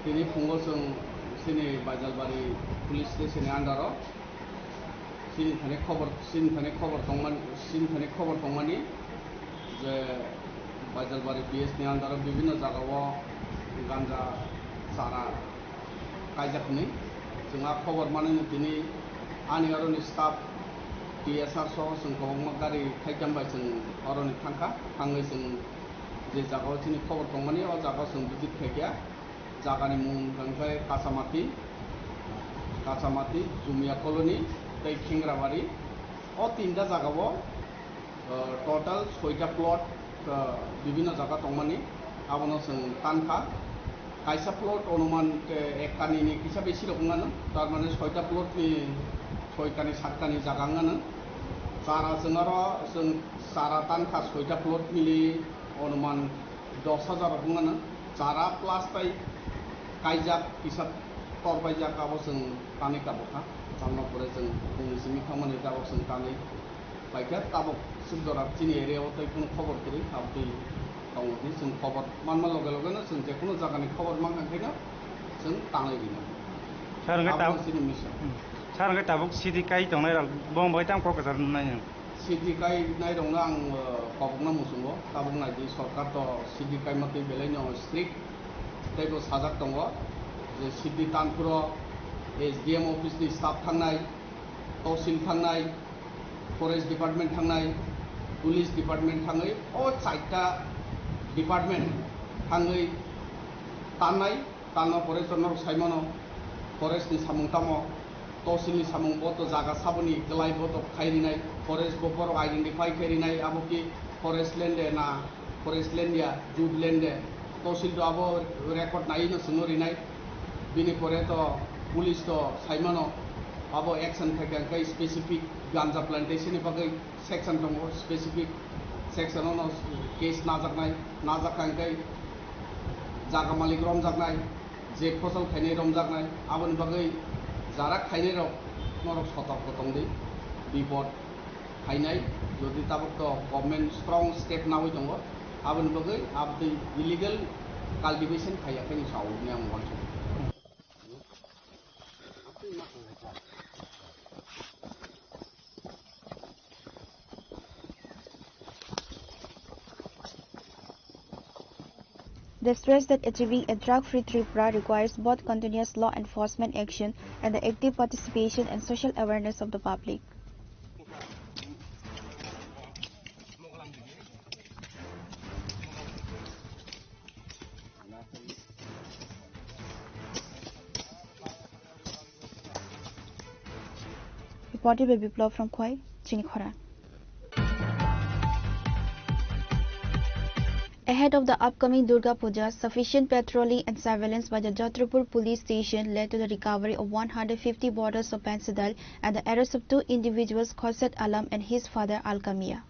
Ini fungosan sini Baisalbari police station under sini thane khobar tongmani je Baisalbari PS ni under bibhinno jagao ganja chara kaijakni जोंहा खबर माने दिनै आंनि अरनि staff DSR सह जों गोबां गारि खायजामबाय जों अरनि थाङै जों जे जागायाव दिनै खबर दं माने अ जागायाव जों भिजिट खायगिया जागानि मुं ओमफ्राय काचामाति जुमिया कलनी दै खेंग्राबारि अ 3टा जागायाव टोटाल 6टा प्लट विभिन्न जागा दं माने आबनो जों तानखा kaisa plot অনুমান একখানি নি কিসা বেশি রকমানো তার মানে 6টা প্লট নি 6খানি 7খানি জাগাঙ্গানো সারা जों সারা তানখা 6টা প্লট মিলি অনুমান 10,000 রকমানো সারা প্লাস তাই কাইজাক কিসা তরবাই জাকাবো जों তানি কাবখা সামনা পরে जों बुंनिसिम खामानि जाबो जों तानि বাইকা তাবক সুন্দরা চিনি এরিয়াও তাই কোনো খবর করি আপনি दंनि जों खबर मानमा लगे लगेनो जों जेखुनु जागानि खबर मांखांखायनो जों तानायगिनो सारंगे ताबुक सिटी काई दंनाय बंबाय ताम क'क्राझार नाय सिटी काई नाय दंना आं खबरना मुसुंगो ताबुक नायदि सरकार तो सिटी काई मते बेलायनो स्ट्रिक्ट तेबो साजाक दङ जे सिटी तानपुर SDM अफिसनि स्टाफ थांनाय तहसिल थांनाय फरेस्ट डिपार्टमेंट थांनाय पुलिस डिपार्टमेंट थाङै चारटा डिपार्टमेंट थाङै ताननाय फरेस्ट जनरल साइमनो फरेस्टनि सामुंतामो तहसिलनि सामुंबो तो जागा साबनि गलायबो तो खायरिनाय फरेस्ट बपर आइडेंटिफाई खायरिनाय आबोकी फरेस्ट लैंड ना फरेस्ट लैंड या जूट लैंड तहसिल तो आबो रेकर्ड नाई न सुनरिनाय बिनि परे तो पुलिस तो साइमनो आबो एक्शन थाके स्पेसिफिक गांजा प्लांटेशन बागै सेक्शन दङ स्पेसिफिक सेक्शनाव केस नाजाखांनाय जागा मालिक रमजानाय जे फसल खायनाय रमजानाय आबोनि बागै जारा खायनाय नरक सतर्क दंदै बिपद खायनाय जुदि ताबक तो गवर्नमेंट स्ट्रंग स्टेप नावै दङ आबोनि बागै आबदै इलिगल काल्टिवेशन खायाखैनि सावनि आं वानस They stress that achieving a drug-free Tripura requires both continuous law enforcement action and the active participation and social awareness of the public. Reported by Biplav from Khwai, Chinikhora. Ahead of the upcoming Durga Puja, sufficient patrolling and surveillance by the Jatrapur police station led to the recovery of 150 bottles of Pensadal and the arrest of 2 individuals, Khosat Alam and his father Alkamia.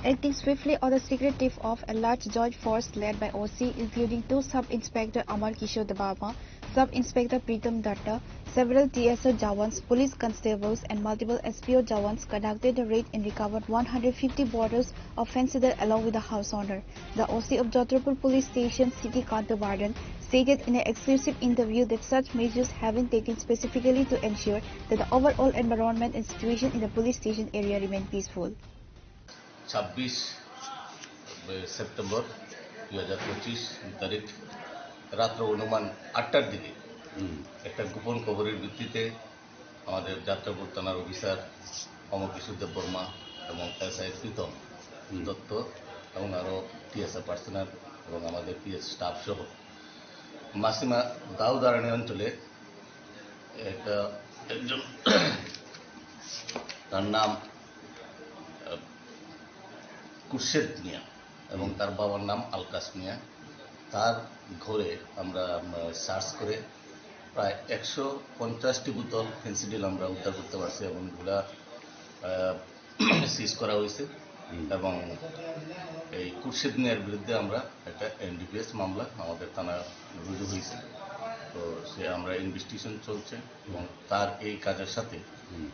Acting swiftly on the secretive of a large joint force led by OC, including 2 Sub-Inspector Amar Kishore Dababa, Sub-Inspector Pritam Datta, several TSO Jawans, police constables and multiple SPO Jawans conducted a raid and recovered 150 bottles of Fencidal along with the house owner. The OC of Jatrapur police station, City Kanto Barden, stated in an exclusive interview that such measures have been taken specifically to ensure that the overall environment and situation in the police station area remain peaceful. 26 September 2025 তারিখ রাত্র অনুমান 8টার দিকে একটা গোপন খবরের ভিত্তিতে আমাদের যাত্রাপুর থানার অফিসার অমর কিশোর দেব বর্মা এবং এসআই প্রীতম দত্ত এবং আরও টিএসআর পার্সোনাল এবং আমাদের পিএস স্টাফ সহ মাসিমা দাউদারানি অঞ্চলে একজন তার নাম কুরশেদ মিয়া এবং তার বাবার নাম আলকাস মিয়া, তার ঘরে আমরা সার্চ করে প্রায় 150টি বোতল ফেন্সিডিল আমরা উদ্ধার করতে পারছি এবং এগুলা সিজ করা হয়েছে এবং এই কুরশেদ মিয়ার বিরুদ্ধে আমরা একটা এনডিপিএস মামলা আমাদের থানা রুজু হয়েছে। তো সে আমরা ইনভেস্টিগেশন চলছে এবং তার এই কাজের সাথে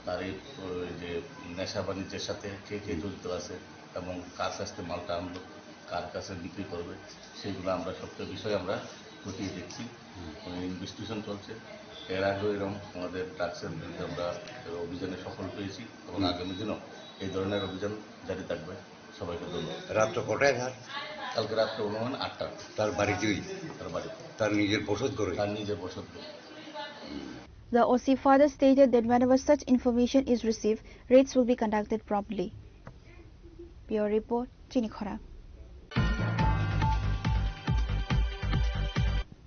তার এই যে নেশা বাণিজ্যের সাথে কে কে জড়িত আছে এবং কার কাছে মালটা আনলো, কার কাছে বিক্রি করবে, সেইগুলো আমরা সবটা বিষয় আমরা খতিয়ে দেখছি, ইনভেস্টিগেশন চলছে। এর আগেও এরকম আমাদের ড্রাগসের বিরুদ্ধে আমরা অভিযানে সফল পেয়েছি এবং আগামী দিনও এই ধরনের অভিযান জারি থাকবে। সবাইকে ধন্যবাদ। রাত্র কটায় ঘাট? কালকে রাত্রে অনুমান 8টা। তার বাড়িতেই? তার বাড়িতে। তার নিজের বসত করে? তার নিজের বসত করে। The OC further stated that whenever such information is received, raids will be conducted promptly. Bureau Report, Chinikhora.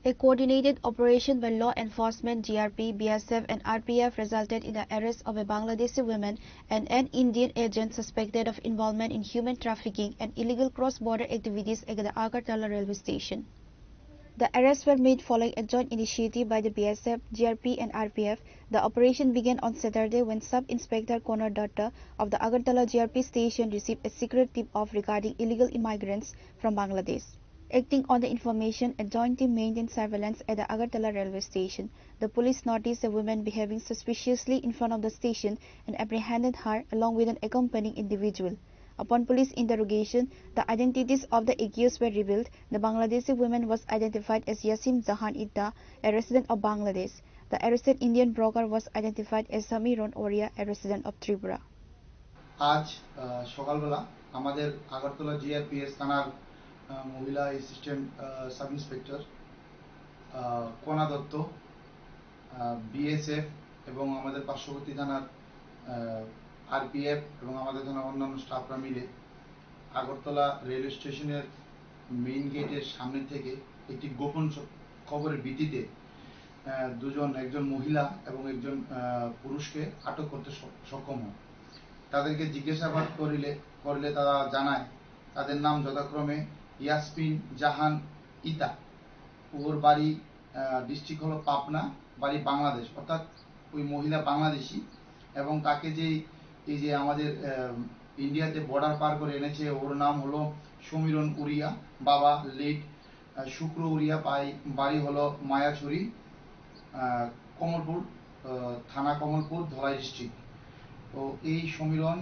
A coordinated operation by law enforcement, GRP, BSF and RPF resulted in the arrest of a Bangladeshi woman and an Indian agent suspected of involvement in human trafficking and illegal cross-border activities at the Agartala railway station. The arrests were made following a joint initiative by the BSF, GRP and RPF. The operation began on Saturday when Sub-Inspector Conor Datta of the Agartala GRP station received a secret tip-off regarding illegal immigrants from Bangladesh. Acting on the information, a joint team maintained surveillance at the Agartala railway station. The police noticed a woman behaving suspiciously in front of the station and apprehended her along with an accompanying individual. Upon police interrogation, the identities of the accused were revealed. The Bangladeshi woman was identified as Yasim Jahan Ida, a resident of Bangladesh. The arrested Indian broker was identified as Samiron Oria, a resident of Tripura. আজ সকালবেলা আমাদের Agartala GRPS থানার মহিলা assistant sub inspector কণা Dutta, BSF এবং আমাদের পার্শ্ববর্তী থানার আরপিএফ এবং আমাদের থানার অন্যান্য স্টাফরা মিলে আগরতলা রেলওয়ে স্টেশনের মেইন গেটের সামনে থেকে একটি গোপন খবরের ভিত্তিতে একজন মহিলা এবং একজন পুরুষকে আটক করতে সক্ষম হয়। তাদেরকে জিজ্ঞাসাবাদ করলে তারা জানায় তাদের নাম যথাক্রমে ইয়াসমিন জাহান ইতা, ওর বাড়ি ডিস্ট্রিক্ট হলো পাবনা, বাড়ি বাংলাদেশ, অর্থাৎ ওই মহিলা বাংলাদেশি এবং তাকে এই যে আমাদের ইন্ডিয়াতে বর্ডার পার করে এনেছে ওর নাম হলো সমীরণ উড়িয়া, বাবা লেট শুক্র উড়িয়া, বাড়ি হলো মায়াছড়ি, কমলপুর থানা, কমলপুর, ধলাই ডিস্ট্রিক্ট। তো এই সমীরণ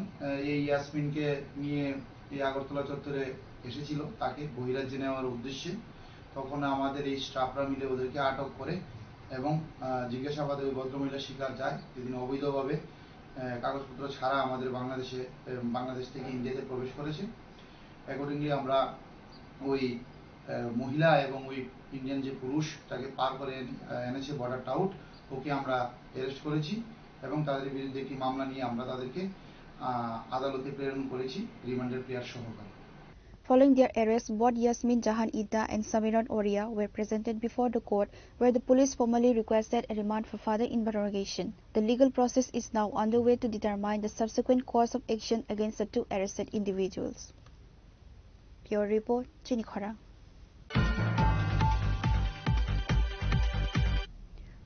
এই ইয়াসমিনকে নিয়ে এই আগরতলা চত্বরে এসেছিল তাকে বহিরাজ্যে নেওয়ার উদ্দেশ্যে। তখন আমাদের এই স্টাফরা মিলে ওদেরকে আটক করে এবং জিজ্ঞাসাবাদে ওই ভদ্রমহিলা স্বীকার যায় যেদিন অবৈধভাবে কাগজপত্র ছাড়া আমাদের বাংলাদেশ থেকে ইন্ডিয়াতে প্রবেশ করেছে। অ্যাকর্ডিংলি আমরা ওই মহিলা এবং ওই ইন্ডিয়ান যে পুরুষ তাকে পার করে এনেছে বর্ডার আউট, ওকে আমরা অ্যারেস্ট করেছি এবং তাদের বিরুদ্ধে একটি মামলা নিয়ে আমরা তাদেরকে আদালতে প্রেরণ করেছি রিমান্ডের প্রেয়ার সহকারে। Following their arrest, both Yasmin Jahan Ida and Samiran Oria were presented before the court, where the police formally requested a remand for further interrogation. The legal process is now underway to determine the subsequent course of action against the two arrested individuals. Pure report, Chini Khora.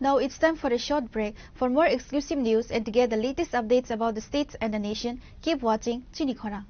Now it's time for a short break. For more exclusive news and to get the latest updates about the states and the nation, keep watching Chini Khora.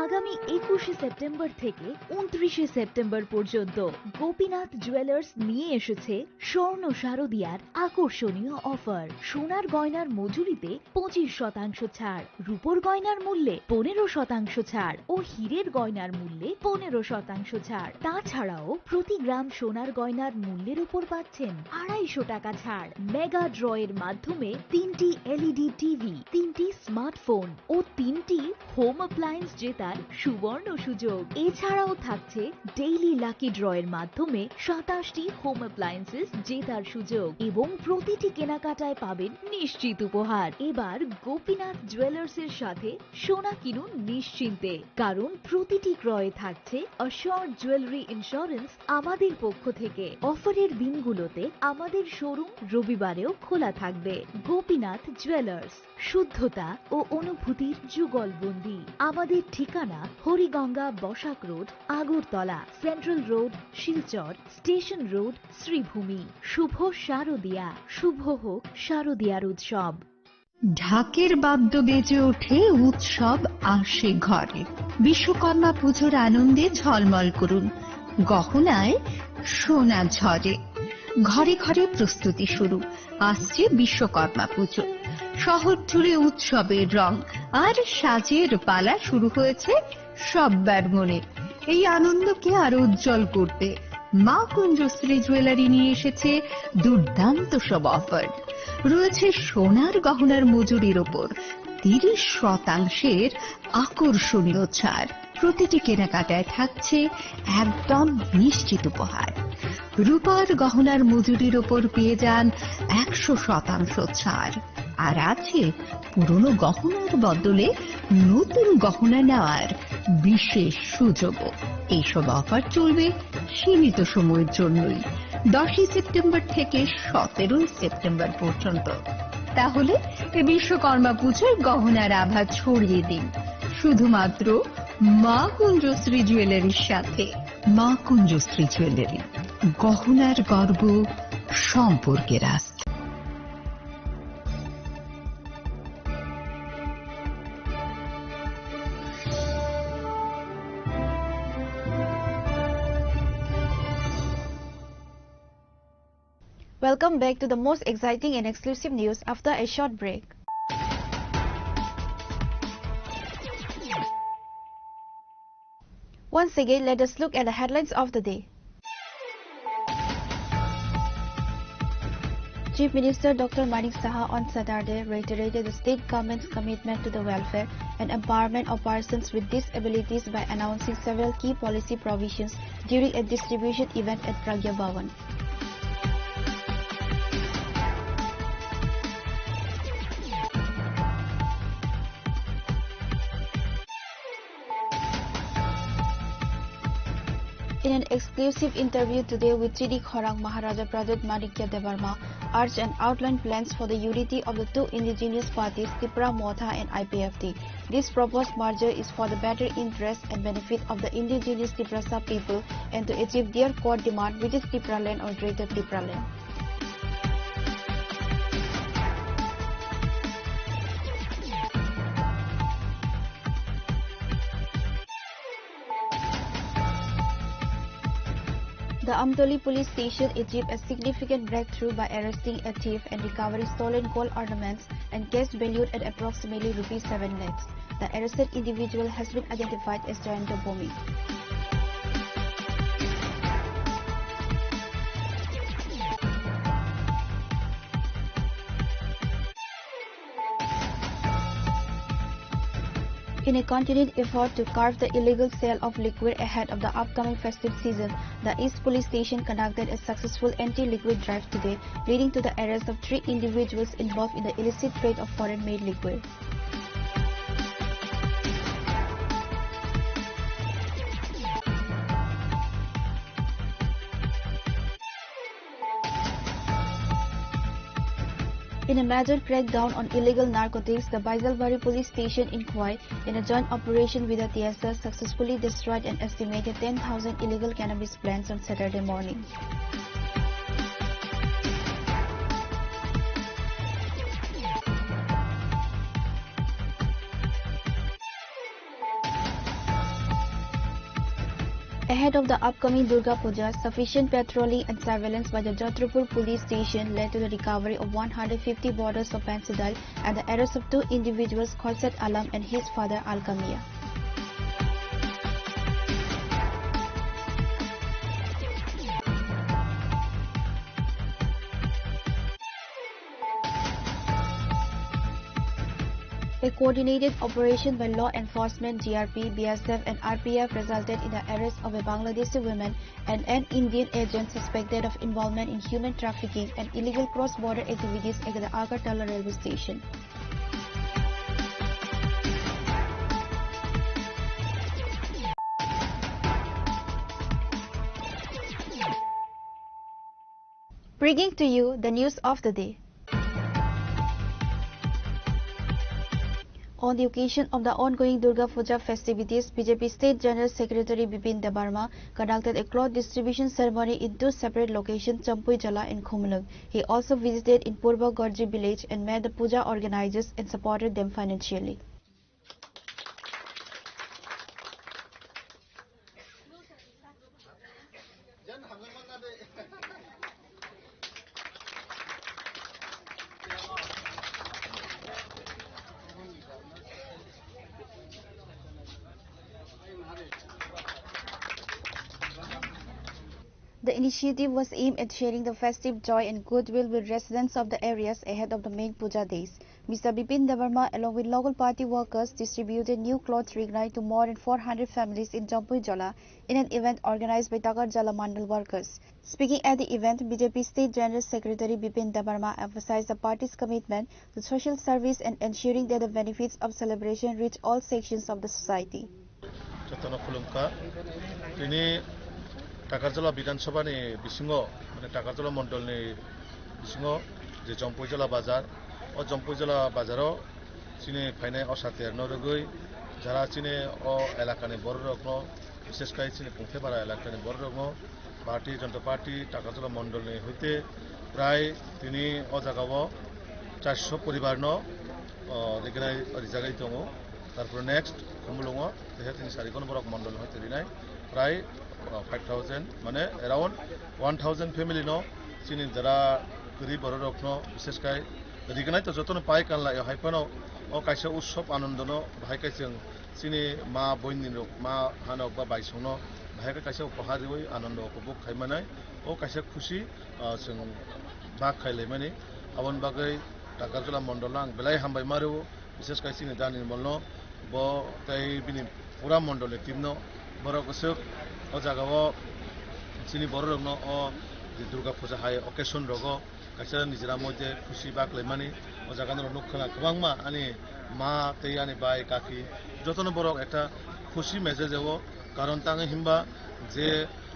আগামী 21শে September থেকে 29শে September পর্যন্ত Gopinath jewellers নিয়ে এসেছে স্বর্ণ শারদিয়ার আকর্ষণীয় offer. সোনার গয়নার মজুরিতে 25% ছাড়, রূপোর গয়নার মূল্যে 15% ছাড় ও হীরের গয়নার মূল্যে 15% ছাড়। তাছাড়াও প্রতি গ্রাম সোনার গয়নার মূল্যের উপর পাচ্ছেন 250 টাকা ছাড়। মেগা ড্রয়ের মাধ্যমে 3টি এলইডি টিভি, 3টি স্মার্টফোন ও 3টি হোম অ্যাপ্লায়েন্স জেতার সুবর্ণ সুযোগ। এছাড়াও থাকছে ডেইলি লাকি ড্রয়ের মাধ্যমে 27টি হোম অ্যাপ্লায়েন্সেস জেতার সুযোগ এবং প্রতিটি কেনাকাটায় পাবেন নিশ্চিত উপহার। এবার গোপীনাথ জুয়েলার্স এর সাথে সোনা কিনুন নিশ্চিন্তে, কারণ প্রতিটি ক্রয়ে থাকছে অ্যাশিওরড জুয়েলারি ইন্স্যুরেন্স আমাদের পক্ষ থেকে। অফারের দিনগুলোতে আমাদের শোরুম রবিবারেও খোলা থাকবে। গোপীনাথ জুয়েলার্স, শুদ্ধতা ও অনুভূতির যুগলবন্দি। আমাদের ঠিকানা Hariganga Basak road, Agartala, central road, Silchar, station road, Sribhumi. শুভ শারদিয়া, শুভ হোক শারদিয়ার উৎসব। ঢাকের বাদ্য বেজে ওঠে, উৎসব আসে ঘরে। বিশ্বকর্মা পুজোর আনন্দে ঝলমল করুন, গহনায় সোনা ঝরে। ঘরে ঘরে প্রস্তুতি শুরু, আসছে বিশ্বকর্মা পুজো। শহর জুড়ে উৎসবের রং আর সাজের পালা শুরু হয়েছে সব্বার মনে। এই আনন্দকে আরো উজ্জ্বল করতে মা কুঞ্জশ্রী জুয়েলারি নিয়ে এসেছে দুর্দান্ত সব অফার। রয়েছে সোনার গহনার মজুরির ওপর 30% আকর্ষণীয় ছাড়। প্রতিটি কেনাকাটায় থাকছে একদম নিশ্চিত উপহার। রূপার গহনার মজুরির ওপর পেয়ে যান 100% ছাড়। আর আছে পুরনো গহনার বদলে নতুন গহনা নেওয়ার বিশেষ সুযোগও। এইসব অফার চলবে সীমিত সময়ের জন্যই, 10 সেপ্টেম্বর থেকে 17 সেপ্টেম্বর পর্যন্ত। তাহলে এই বিশ্বকর্মা পুজোয় গহনার আভা ছড়িয়ে দিন শুধুমাত্র মা কুঞ্জশ্রী জুয়েলারির সাথে। মা কুঞ্জশ্রী জুয়েলারি, গহনার গর্ব, সম্পর্কের আস্থা। Welcome back to the most exciting and exclusive news after a short break. Once again, let us look at the headlines of the day. Chief Minister Dr. Manik Saha on Saturday reiterated the state government's commitment to the welfare and empowerment of persons with disabilities by announcing several key policy provisions during a distribution event at Pragya Bhavan. In an exclusive interview today with Chidi Khorang, Maharaja Pradut Manikya Debarma urged and outlined plans for the unity of the two indigenous parties, Tipra Motha and IPFT. This proposed merger is for the better interest and benefit of the indigenous Tiprasa people and to achieve their core demand, which is Tipra land or Greater Tipra land. The Amtoli police station achieved a significant breakthrough by arresting a thief and recovering stolen gold ornaments and cash valued at approximately Rs 7 lakhs. The arrested individual has been identified as Jayanto Bomi. In a continued effort to curb the illegal sale of liquid ahead of the upcoming festive season, the East Police Station conducted a successful anti-liquid drive today, leading to the arrest of 3 individuals involved in the illicit trade of foreign-made liquid. In a major crackdown on illegal narcotics, the Baisalbari police station in Khwai, in a joint operation with the TSS, successfully destroyed an estimated 10,000 illegal cannabis plants on Saturday morning. Ahead of the upcoming Durga Puja, sufficient patrolling and surveillance by the Jatrapur police station led to the recovery of 150 bottles of Pensidal and the arrest of 2 individuals, Khorset Alam and his father Alkamia. A coordinated operation by law enforcement, GRP, BSF and RPF resulted in the arrest of a Bangladeshi woman and an Indian agent suspected of involvement in human trafficking and illegal cross-border activities at the Agartala railway station. Bringing to you the news of the day. On the occasion of the ongoing Durga Puja festivities, BJP State General Secretary Bipin Debarma conducted a cloth distribution ceremony in 2 separate locations, Champui Jala and Khumlung. He also visited in Purba Gorji village and met the puja organizers and supported them financially. The initiative was aimed at sharing the festive joy and goodwill with residents of the areas ahead of the main puja days. Mr. Bipin Debarma, along with local party workers, distributed new cloth Rignai to more than 400 families in Champui Jala in an event organized by Takar Jala Mandal workers. Speaking at the event, BJP State General Secretary Bipin Debarma emphasized the party's commitment to social service and ensuring that the benefits of celebration reach all sections of the society. Takarjala Bidansabha ni bisingo mane Takarjala Mandal ni bisingo je Champui Jala Bazar o Champui Jala Bazaro chini phainai osater no rogoi jara chini o elakani borokno বিশেষ kai chini Pungthepara elakani borokno Bharatiya Janata Party Takarjala Mandal ni hoite pray tini o jagao 400 poribar no regnai rijagai tongo tarpor next Khumlungo tehe tini sarikon borok mandal hoite rinai pray 5,000 মানে around 1,000 family no chini jara gori borok no বিশেষ kai rignai to jotono pai kanla yo haipano o kaisa utsob anondo no bhai kaisang chini ma boini rok ma hanok ba baisong no bhai kaisa upahar roi anondo upobhog khaimanai o kaisa khushi sing bak khaile mani abon bagai Takarjula Mondol ang belai hambai maru bises kai sini dani molno bo tai bini pura mondole timno borok usuk o jaga o sini borok no o যে দুর্গা পূজা হয় occasion রগো কাছে নিজেরা মধ্যে খুশি বাকলে মানে ও জায়গা নক্ষলা গোবাং মা আনি মা তেই আনি বাই কাকি যতন বড় একটা খুশি মেসেজ যাব কারণ তাঙে হিমবা যে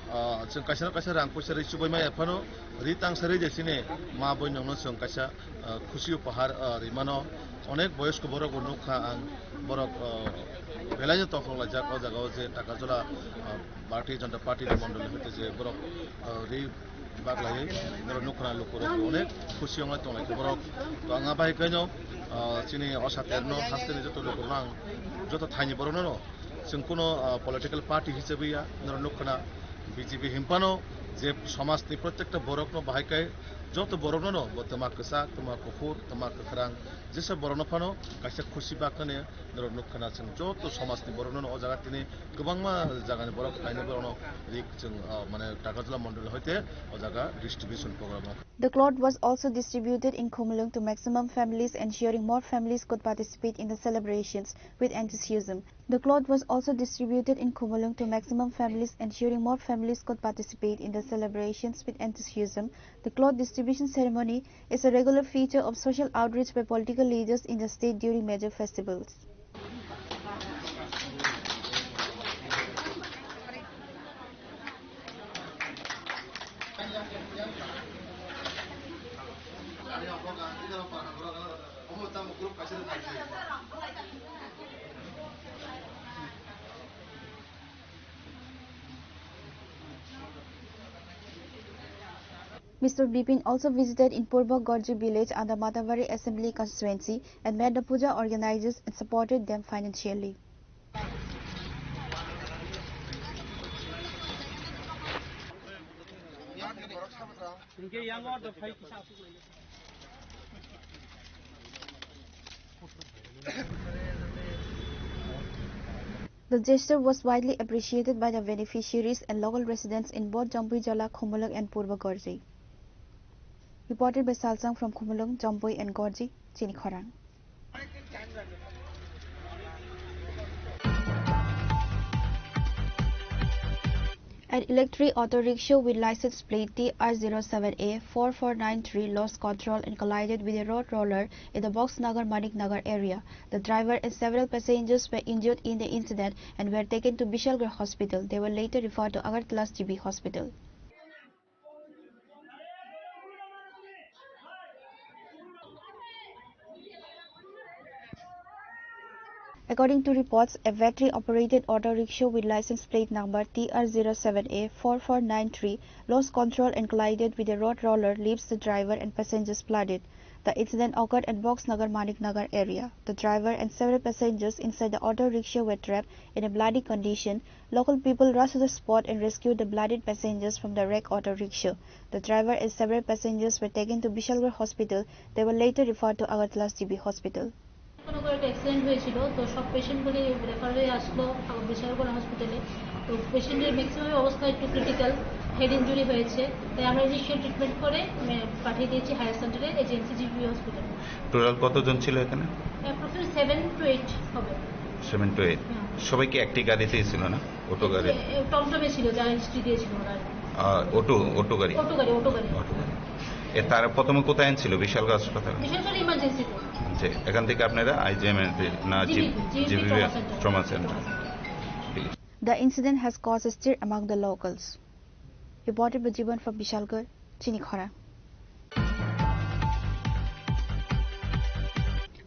जों कायसा कायसा रां पैसा रैसुबाय माय एफानो रितां सारै जेसिने मा बयनंनो जों कायसा खुशी उपहार रिमानो अनेक बयस्क बरक नुखा आं बरक बेलाय तखला जाक ओ जागाव जे टाकाजला भारतीय जनता पार्टी मण्डल हते जे बरक रि बागलायै नर नुखना लोकर अनेक खुशी अंगा तंलाय बरक तो आंगा बाय कयनो चिनि असातेरनो हास्तेनि जतो लोकर आं जतो थाइनि बरनो जों कोनो पलिटिकल पार्टी हिसाबैया नर नुखना বিজেপি হিম্পানো যে সমাজনি প্রত্যেকটা বরকনো বাহাইকাই যত বরকনো ব তোমা কসা তোমা কুফুর তোমা কখরাং যেসব বরকনো ফানো কাইসা খুশি বাকনে নর নুখনা जों যত সমাজনি বরকনো ও জায়গা তিনি গোবাংমা জায়গানি বরক ফাইনে বরনো রিক जों মানে টাকাজলা মন্ডল হইতে ও জায়গা distribution program The cloth was also distributed in Khumulung to maximum families, ensuring more families could participate in the celebrations with enthusiasm. The cloth was also distributed in Khumulung to maximum families, ensuring more families could participate in the celebrations with enthusiasm. The cloth distribution ceremony is a regular feature of social outreach by political leaders in the state during major festivals. Mr. Bipin also visited in Purba Gorji village and the Matavari Assembly constituency and met the puja organizers and supported them financially. The gesture was widely appreciated by the beneficiaries and local residents in both Jampui Jala, Khumulung and Purba Gorji. Reported by Salsang from Khumulung, Jampui and Gorji, Chini Khorang. An electric auto rickshaw with license plate TR07A4493 lost control and collided with a road roller in the Boxnagar Maniknagar area. The driver and several passengers were injured in the incident and were taken to Bishalgarh Hospital. They were later referred to Agartala's GB Hospital. According to reports, a battery-operated auto rickshaw with license plate number TR07A4493 lost control and collided with a road roller, leaves the driver and passengers flooded. The incident occurred at Boxnagar Maniknagar area. The driver and several passengers inside the auto rickshaw were trapped in a bloody condition. Local people rushed to the spot and rescued the bloodied passengers from the wrecked auto rickshaw. The driver and several passengers were taken to Bishalgarh Hospital. They were later referred to Agartala's GB Hospital. কোনো করে একটা accident হয়েছিল তো সব পেশেন্টগুলি refer হয়ে আসলো বিশালগড় হসপিটালে তো পেশেন্টের ম্যাক্সিমাম অবস্থা একটু ক্রিটিক্যাল হেড ইনজুরি হয়েছে তাই আমরা ইনিশিয়াল ট্রিটমেন্ট করে পাঠিয়ে দিয়েছি হায়ার সেন্টারে এজেন্সি জিবি হসপিটালে টোটাল কতজন ছিল এখানে অ্যাপ্রক্সিমেটলি 7 to 8 হবে 7 to 8 সবাই কি একটি গাড়িতেই ছিল না অটো গাড়ি টমটমে ছিল যা হিস্ট্রি দিয়েছিল ওরা অটো গাড়ি তার প্রথমে কোথায় আনছিল বিশালগড় হাসপাতাল বিশালগড় ইমার্জেন্সিতে যে এখান থেকে আপনারা আইজিএমএল না GB trauma centre The incident has caused a stir among the locals. Reported by Jiban from Bishalgarh, Chini Khora.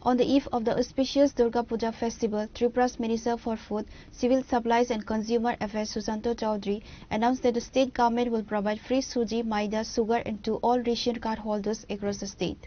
On the eve of the auspicious Durga Puja festival, Tripura's Minister for Food, Civil Supplies and Consumer Affairs Susanto Chaudhary announced that the state government will provide free suji, maida, sugar and to all ration card holders across the state.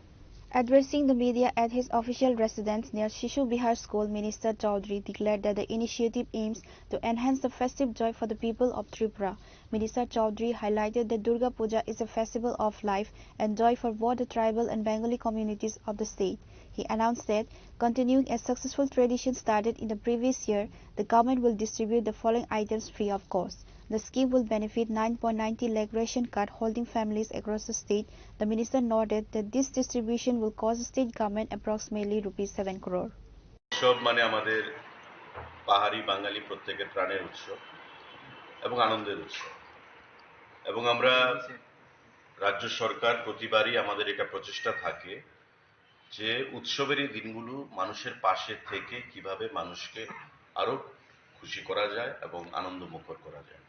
Addressing the media at his official residence near Shishu Bihar School, Minister Chaudhary declared that the initiative aims to enhance the festive joy for the people of Tripura. Minister Chaudhary highlighted that Durga Puja is a festival of life and joy for both the tribal and Bengali communities of the state. He announced that, continuing a successful tradition started in the previous year, the government will distribute the following items free of cost: The scheme will benefit 9.90 lakh ration card holding families across the state. The minister noted that this distribution will cost the state government approximately rupees 7 crore. উৎসব মানে আমাদের পাহাড়ি বাঙালি প্রত্যেকের প্রাণের উৎসব এবং আনন্দের উৎসব, এবং আমরা রাজ্য সরকার প্রতিবারই আমাদের এটা প্রচেষ্টা থাকে যে উৎসবের এই দিনগুলো মানুষের পাশে থেকে কিভাবে মানুষকে আরো খুশি করা যায় এবং আনন্দমুখর করা যায়।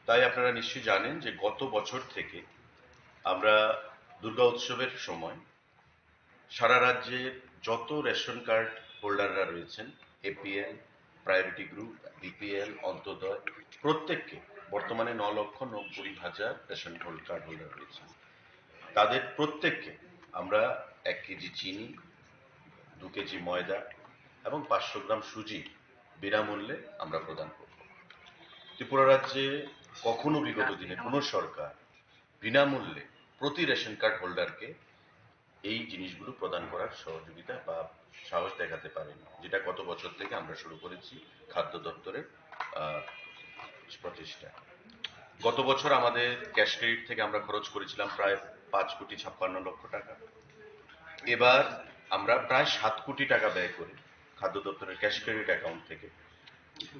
তাই আপনারা নিশ্চয়ই জানেন যে গত বছর থেকে আমরা দুর্গা উৎসবের সময় সারা রাজ্যে যত রেশন কার্ড হোল্ডাররা রয়েছেন, APL, priority group, BPL, Antyodaya, প্রত্যেককে বর্তমানে 9,90,000 রেশন কার্ড হোল্ডার রয়েছে, তাদের প্রত্যেককে আমরা 1 কেজি চিনি, 2 কেজি ময়দা এবং 500 গ্রাম সুজি বিনামূল্যে আমরা প্রদান করব। ত্রিপুরা রাজ্যে কখনো বিগত দিনে কোনো সরকার বিনামূল্যে প্রতি রেশন কার্ড হোল্ডারকে এই জিনিসগুলো প্রদান করার সহযোগিতা বা সাহস দেখাতে পারেনি, যেটা গত বছর থেকে আমরা শুরু করেছি খাদ্য দপ্তরের প্রচেষ্টা। গত বছর আমাদের ক্যাশ ক্রেডিট থেকে আমরা খরচ করেছিলাম প্রায় 5,56,00,000 টাকা। এবার আমরা প্রায় 7 কোটি টাকা ব্যয় করে খাদ্য দপ্তরের ক্যাশ ক্রেডিট অ্যাকাউন্ট থেকে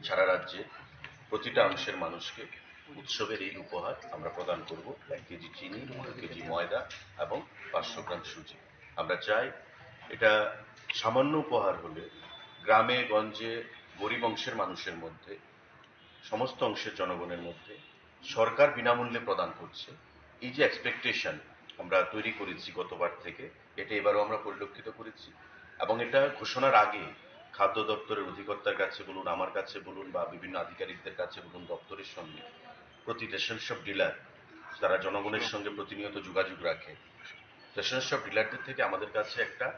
সারা রাজ্যে প্রতিটা অংশের মানুষকে উৎসবের এই উপহার আমরা প্রদান করব। 1 কেজি চিনি, 2 কেজি ময়দা এবং 500 গ্রাম সুজি। আমরা চাই এটা সামান্য উপহার হলে গ্রামে গঞ্জে গরিব অংশের মানুষের মধ্যে, সমস্ত অংশের জনগণের মধ্যে সরকার বিনামূল্যে প্রদান করছে, এই যে এক্সপেকটেশন আমরা তৈরি করেছি গতবার থেকে, এটা এবারও আমরা পরিলক্ষিত করেছি। এবং এটা ঘোষণার আগে খাদ্য দপ্তরের অধিকর্তার কাছে বলুন, আমার কাছে বলুন বা বিভিন্ন আধিকারিকদের কাছে বলুন, দপ্তরের সঙ্গে প্রতি রেশন শপ ডিলার যারা জনগণের সঙ্গে প্রতিনিয়ত যোগাযোগ রাখে, রেশন শপ ডিলারদের থেকে আমাদের কাছে একটা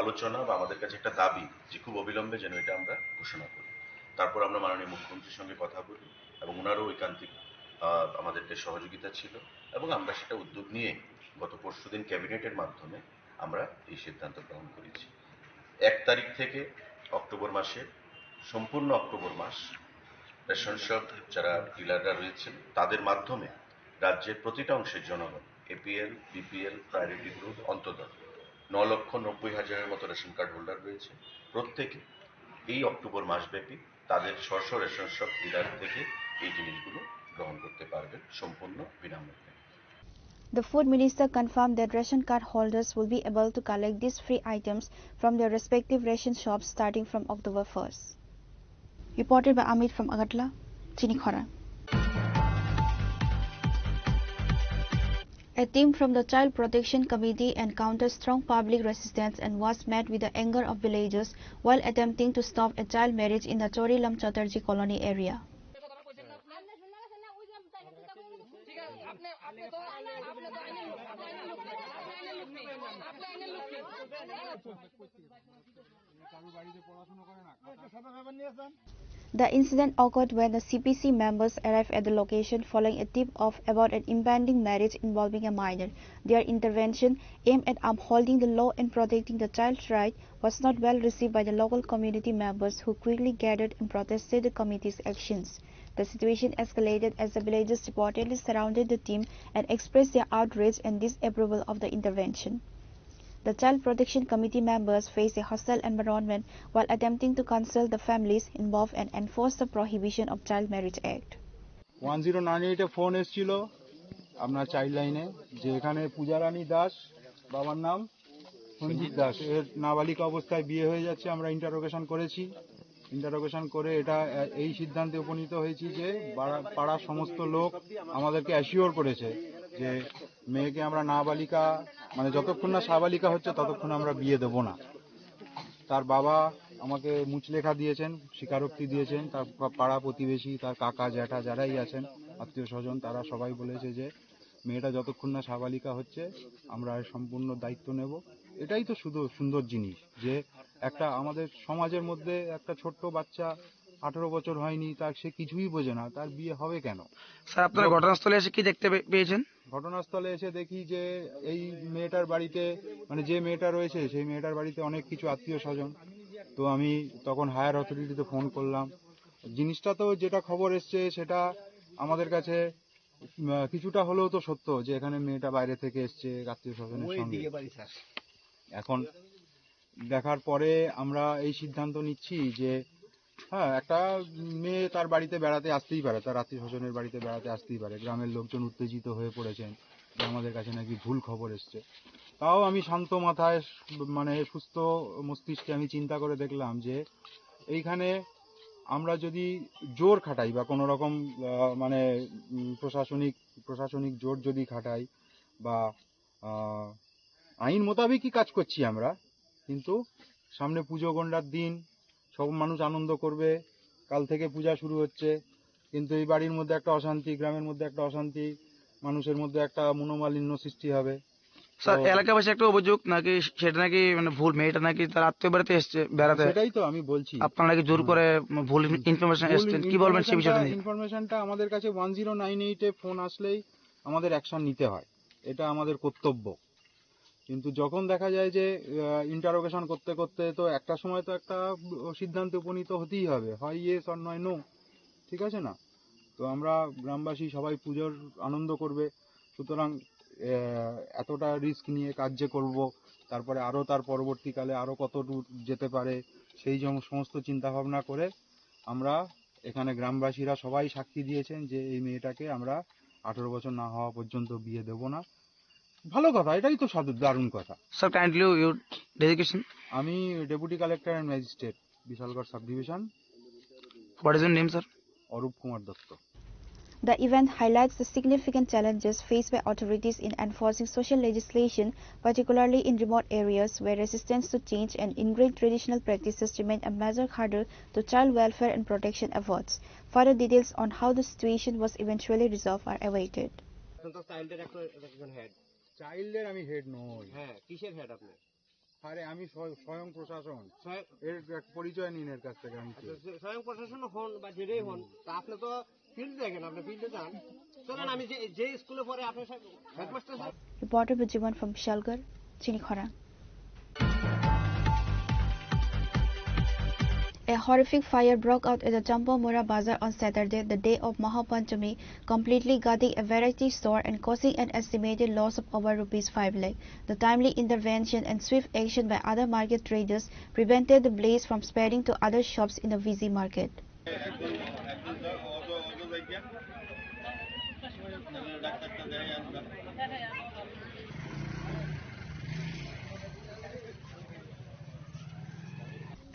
আলোচনা বা আমাদের কাছে একটা দাবি যে খুব অবিলম্বে যেন এটা আমরা ঘোষণা করি। তারপর আমরা মাননীয় মুখ্যমন্ত্রীর সঙ্গে কথা বলি এবং ওনারও ঐকান্তিক আমাদেরকে সহযোগিতা ছিল এবং আমরা সেটা উদ্যোগ নিয়ে গত পরশুদিন ক্যাবিনেটের মাধ্যমে আমরা এই সিদ্ধান্ত গ্রহণ করেছি। 1 তারিখ থেকে অক্টোবর মাসে সম্পূর্ণ অক্টোবর মাস রেশন শপ যারা ডিলাররা রয়েছেন তাদের মাধ্যমে রাজ্যের প্রতিটা অংশের জনগণ, APL, BPL, priority group, Antyodaya 9,90,000-এর মতো রেশন কার্ড হোল্ডার রয়েছে, প্রত্যেকে এই অক্টোবর মাসব্যাপী তাদের স্ব রেশন শপ ডিলার থেকে এই জিনিসগুলো গ্রহণ করতে পারবেন সম্পূর্ণ বিনামূল্যে। The Food Minister confirmed that ration card holders will be able to collect these free items from their respective ration shops starting from October 1st. Reported by Amit from Agartala, Chinikhara. A team from the Child Protection Committee encountered strong public resistance and was met with the anger of villagers while attempting to stop a child marriage in the Chorilam Chatterjee colony area. The incident occurred when the CPC members arrived at the location following a tip-off about an impending marriage involving a minor. Their intervention, aimed at upholding the law and protecting the child's right, was not well received by the local community members who quickly gathered and protested the committee's actions. The situation escalated as the villagers reportedly surrounded the team and expressed their outrage and disapproval of the intervention. The Child Protection Committee members faced a hostile environment while attempting to consult the families involved and enforce the Prohibition of Child Marriage Act. 1098 phone এসেছিল আপনার child লাইনে যে এখানে পূজারানী দাস, বাবার নাম সঞ্জিত দাস, এর নাবালিকা অবস্থায় বিয়ে হয়ে যাচ্ছে। আমরা ইন্টারোগেশন করেছি, ইন্টারোগেশন করে এটা এই সিদ্ধান্তে উপনীত হয়েছি যে পাড়ার সমস্ত লোক আমাদেরকে অ্যাসিওর করেছে যে মেয়েকে আমরা নাবালিকা মানে যতক্ষণ না সাবালিকা হচ্ছে ততক্ষণ আমরা বিয়ে দেব না। তার বাবা আমাকে মুচলেখা দিয়েছেন, স্বীকারোক্তি দিয়েছেন, তার পাড়া প্রতিবেশী, তার কাকা জ্যাঠা যারাই আছেন আত্মীয় স্বজন তারা সবাই বলেছে যে মেয়েটা যতক্ষণ না সাবালিকা হচ্ছে আমরা সম্পূর্ণ দায়িত্ব নেব। এটাই তো শুধু সুন্দর জিনিস যে একটা আমাদের সমাজের মধ্যে একটা ছোট্ট বাচ্চা 18 বছর হয়নি, তার সে কিছুই বোঝে না, তার বিয়ে হবে কেন? স্যার আপনারা ঘটনাস্থলে এসে কি দেখতে পেয়েছেন? ঘটনাস্থলে এসে দেখি যে এই মেয়েটার বাড়িতে মানে যে মেয়েটা রয়েছে সেই মেয়েটার বাড়িতে অনেক কিছু আত্মীয় স্বজন। তো আমি তখন হায়ার অথরিটিতে ফোন করলাম, জিনিসটা তো যেটা খবর এসছে সেটা আমাদের কাছে কিছুটা হলেও তো সত্য, যে এখানে মেয়েটা বাইরে থেকে এসছে আত্মীয় স্বজনের সঙ্গে। এখন দেখার পরে আমরা এই সিদ্ধান্ত নিচ্ছি যে হ্যাঁ, একটা মেয়ে তার বাড়িতে বেড়াতে আসতেই পারে, তার আত্মীয় স্বজনের বাড়িতে বেড়াতে আসতেই পারে। গ্রামের লোকজন উত্তেজিত হয়ে পড়েছেন যে আমাদের কাছে নাকি ভুল খবর এসছে। তাও আমি শান্ত মাথায় মানে সুস্থ মস্তিষ্কে আমি চিন্তা করে দেখলাম যে এইখানে আমরা যদি জোর খাটাই বা কোনো রকম মানে প্রশাসনিক জোর যদি খাটাই বা আইন মোতাবেকই কাজ করছি আমরা, কিন্তু সামনে পুজো গন্ডার দিন, সব মানুষ আনন্দ করবে, কাল থেকে পূজা শুরু হচ্ছে, কিন্তু এই বাড়ির মধ্যে একটা অশান্তি, গ্রামের মধ্যে একটা অশান্তি, মানুষের মধ্যে একটা মনোমালিন্য সৃষ্টি হবে। স্যার এলাকাবাসী একটা অভিযোগ নাকি সেটা নাকি মানে ভুল, মেয়েটা নাকি তার আত্মীয় বাড়িতে এসছে বেড়াতে। সেটাই তো আমি বলছি, আপনারা নাকি জোর করে ভুল ইনফরমেশন এসেছেন, কি বলবেন সেই বিষয়টা নিয়ে? ইনফরমেশনটা আমাদের কাছে 1098 ফোন আসলেই আমাদের অ্যাকশন নিতে হয়, এটা আমাদের কর্তব্য। কিন্তু যখন দেখা যায় যে ইন্টারোগেশন করতে করতে তো একটা সময় তো একটা সিদ্ধান্তে উপনীত হতেই হবে, হয় ইয়েস আর নয় নো, ঠিক আছে না? তো আমরা গ্রামবাসী সবাই পুজোর আনন্দ করবে, সুতরাং এতটা রিস্ক নিয়ে কাজ যে করবো, তারপরে আরও তার পরবর্তীকালে আরও কত দূর যেতে পারে সেই সমস্ত চিন্তাভাবনা করে আমরা এখানে গ্রামবাসীরা সবাই সাক্ষী দিয়েছেন যে এই মেয়েটাকে আমরা 18 বছর না হওয়া পর্যন্ত বিয়ে দেব না। ভালো কথা, এটাই তো দারুণ কথা। Sir kindly your designation? আমি deputy collector and magistrate, Bishalgarh sub division. What is your name sir? Arup Kumar Dutta. The event highlights the significant challenges faced by authorities in enforcing social legislation, particularly in remote areas where resistance to change and ingrained traditional practices remain a major hurdle to child welfare and protection efforts. Further details on how the situation was eventually resolved are awaited. চাইল্ডের আমি head নই। হ্যাঁ, কিসের head আপনি? আরে আমি স্বয়ং প্রশাসন, এর পরিচয় নিন এর কাছ থেকে। আমি স্বয়ং প্রশাসন হন বা যেটাই হন, তা আপনি তো ফিল্ড দেখেন, আপনি ফিল্ডে যান। চলেন আমি যে স্কুলে পড়ে আপনার headmaster. Reporter Bijiman from Bishalgarh, Chinikhara. A horrific fire broke out at the Champamura Bazaar on Saturday, the day of Mahapanchami, completely gutting a variety store and causing an estimated loss of over ₹5 lakh. The timely intervention and swift action by other market traders prevented the blaze from spreading to other shops in the busy market.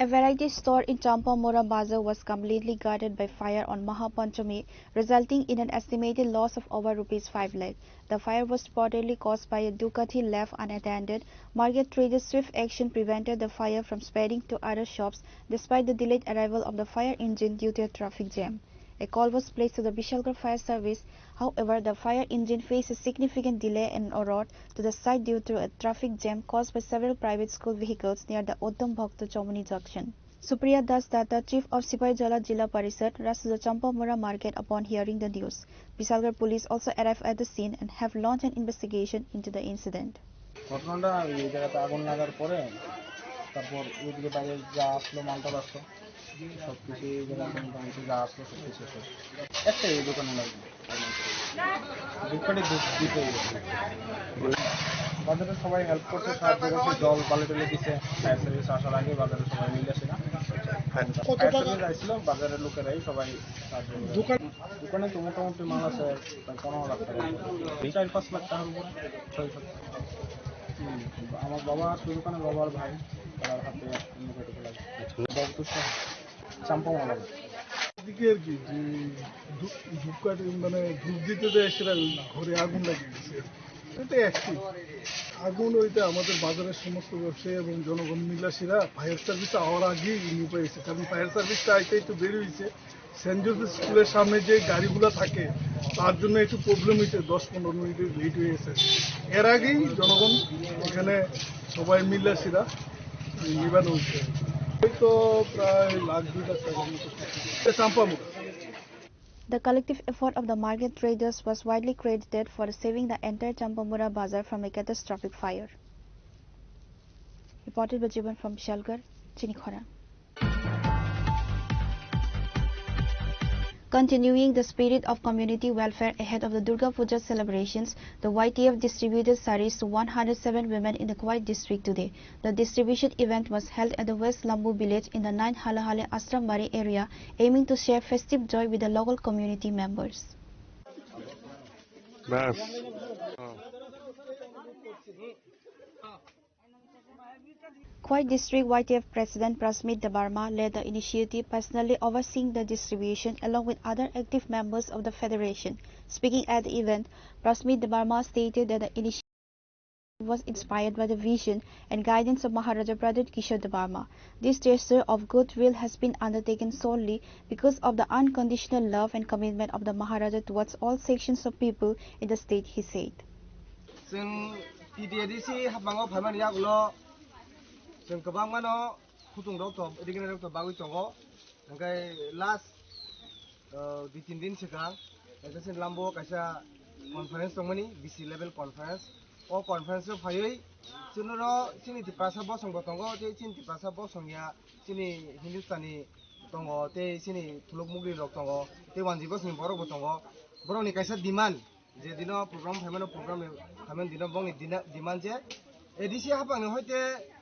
A variety store in Champamura Bazaar was completely gutted by fire on Mahapanchami, resulting in an estimated loss of over ₹5 lakh. The fire was reportedly caused by a Ducati left unattended. Market traders' swift action prevented the fire from spreading to other shops despite the delayed arrival of the fire engine due to a traffic jam. A call was placed to the Bishalgarh Fire Service. However, the fire engine faced a significant delay en route to the site due to a traffic jam caused by several private school vehicles near the Uddam Bhakta Chomani junction. Supriya Das Datta, Chief of Sipaijala Jilla Parishad, rushed to the Champamura market upon hearing the news. Bishalgarh police also arrived at the scene and have launched an investigation into the incident. ঘটনাটা এই জায়গাতে আগুন লাগার পরে তারপর ওইদিকে বাইরে যা আসলো মালটা আসলো সব কিছু মোটামুটি যা আসলো সব কিছু শেষ। একটাই এই দোকানে লাগবে, দুঃখটি দিতে বাজারে সবাই হেল্প করছে, সাহায্য করছে, জল বালে টলে দিচ্ছে। ফায়ার সার্ভিস আসার আগে বাজারে সবাই মিলে ছিল, ফায়ার সার্ভিস আসছিল, বাজারের লোকেরাই সবাই সাহায্য করছে। দোকানে তো মোটামুটি মাল আছে 15 লাখ টাকা, 4-5 লাখ টাকার উপরে, 6-7। আমার বাবা আসলে দোকানে, বাবার ভাই, তার হাতে চাম্পামালা দিকে আর কি যে ধূপকাঠি মানে ধূপ দিতে দেয় সেটা ঘরে আগুন লাগিয়ে গেছে। এটা একটি আগুন ওইটা আমাদের বাজারের সমস্ত ব্যবসায়ী এবং জনগণ মিলাসীরা ফায়ার সার্ভিস আওয়ার আগেই নিয়ে পেয়েছে, কারণ ফায়ার সার্ভিসটা আইতে একটু দেরি হয়েছে। সেন্ট জোসেফ স্কুলের সামনে যে গাড়িগুলো থাকে তার জন্য একটু প্রবলেম হয়েছে, 10-15 মিনিটের লেট হয়ে গেছে। এর আগেই জনগণ এখানে সবাই মিলাসীরা নিবানো হয়েছে। হয়তো প্রায় $1.2 লাখ টাকার মতো Champamura. The collective effort of the market traders was widely credited for saving the entire Champamura Bazaar from a catastrophic fire. Reported by Jiban from Bishalgarh, Chinikhara. Continuing the spirit of community welfare ahead of the Durga Puja celebrations, the YTF distributed saris to 107 women in the Khwai district today. The distribution event was held at the West Lambu village in the 9 Halahale Asrambari area, aiming to share festive joy with the local community members. Khwai District YTF President Prasmit Debarma led the initiative, personally overseeing the distribution along with other active members of the Federation. Speaking at the event, Prasmit Debarma stated that the initiative was inspired by the vision and guidance of Maharaja Pradhan Kishore Debarma. This gesture of goodwill has been undertaken solely because of the unconditional love and commitment of the Maharaja towards all sections of people in the state, he said. जों गोबां मानो खुदुं doctor एडिगेनेट doctor बागै दङ ओमफ्राय last 2-3 दिन सिगां जों लाम्बो कायसा conference दंमोन बिसि लेभेल कनफारेन्स अ कनफारेन्सआव फायै जोंनो जोंनि तिप्रासा बसंबो दङ जे जोंनि तिप्रासा बसंनिया जोंनि हिन्दुस्तानी दङ ते जोंनि थुलुकमुगि रक दङ ते वानजिबो जोंनि बर'बो दङ बर'नि कायसा डिमान्ड जे दिनो प्रग्राम फायमानो प्रग्राम फायमान दिनो बंनि डिमान्ड जे एडिसि हाबांनो हयते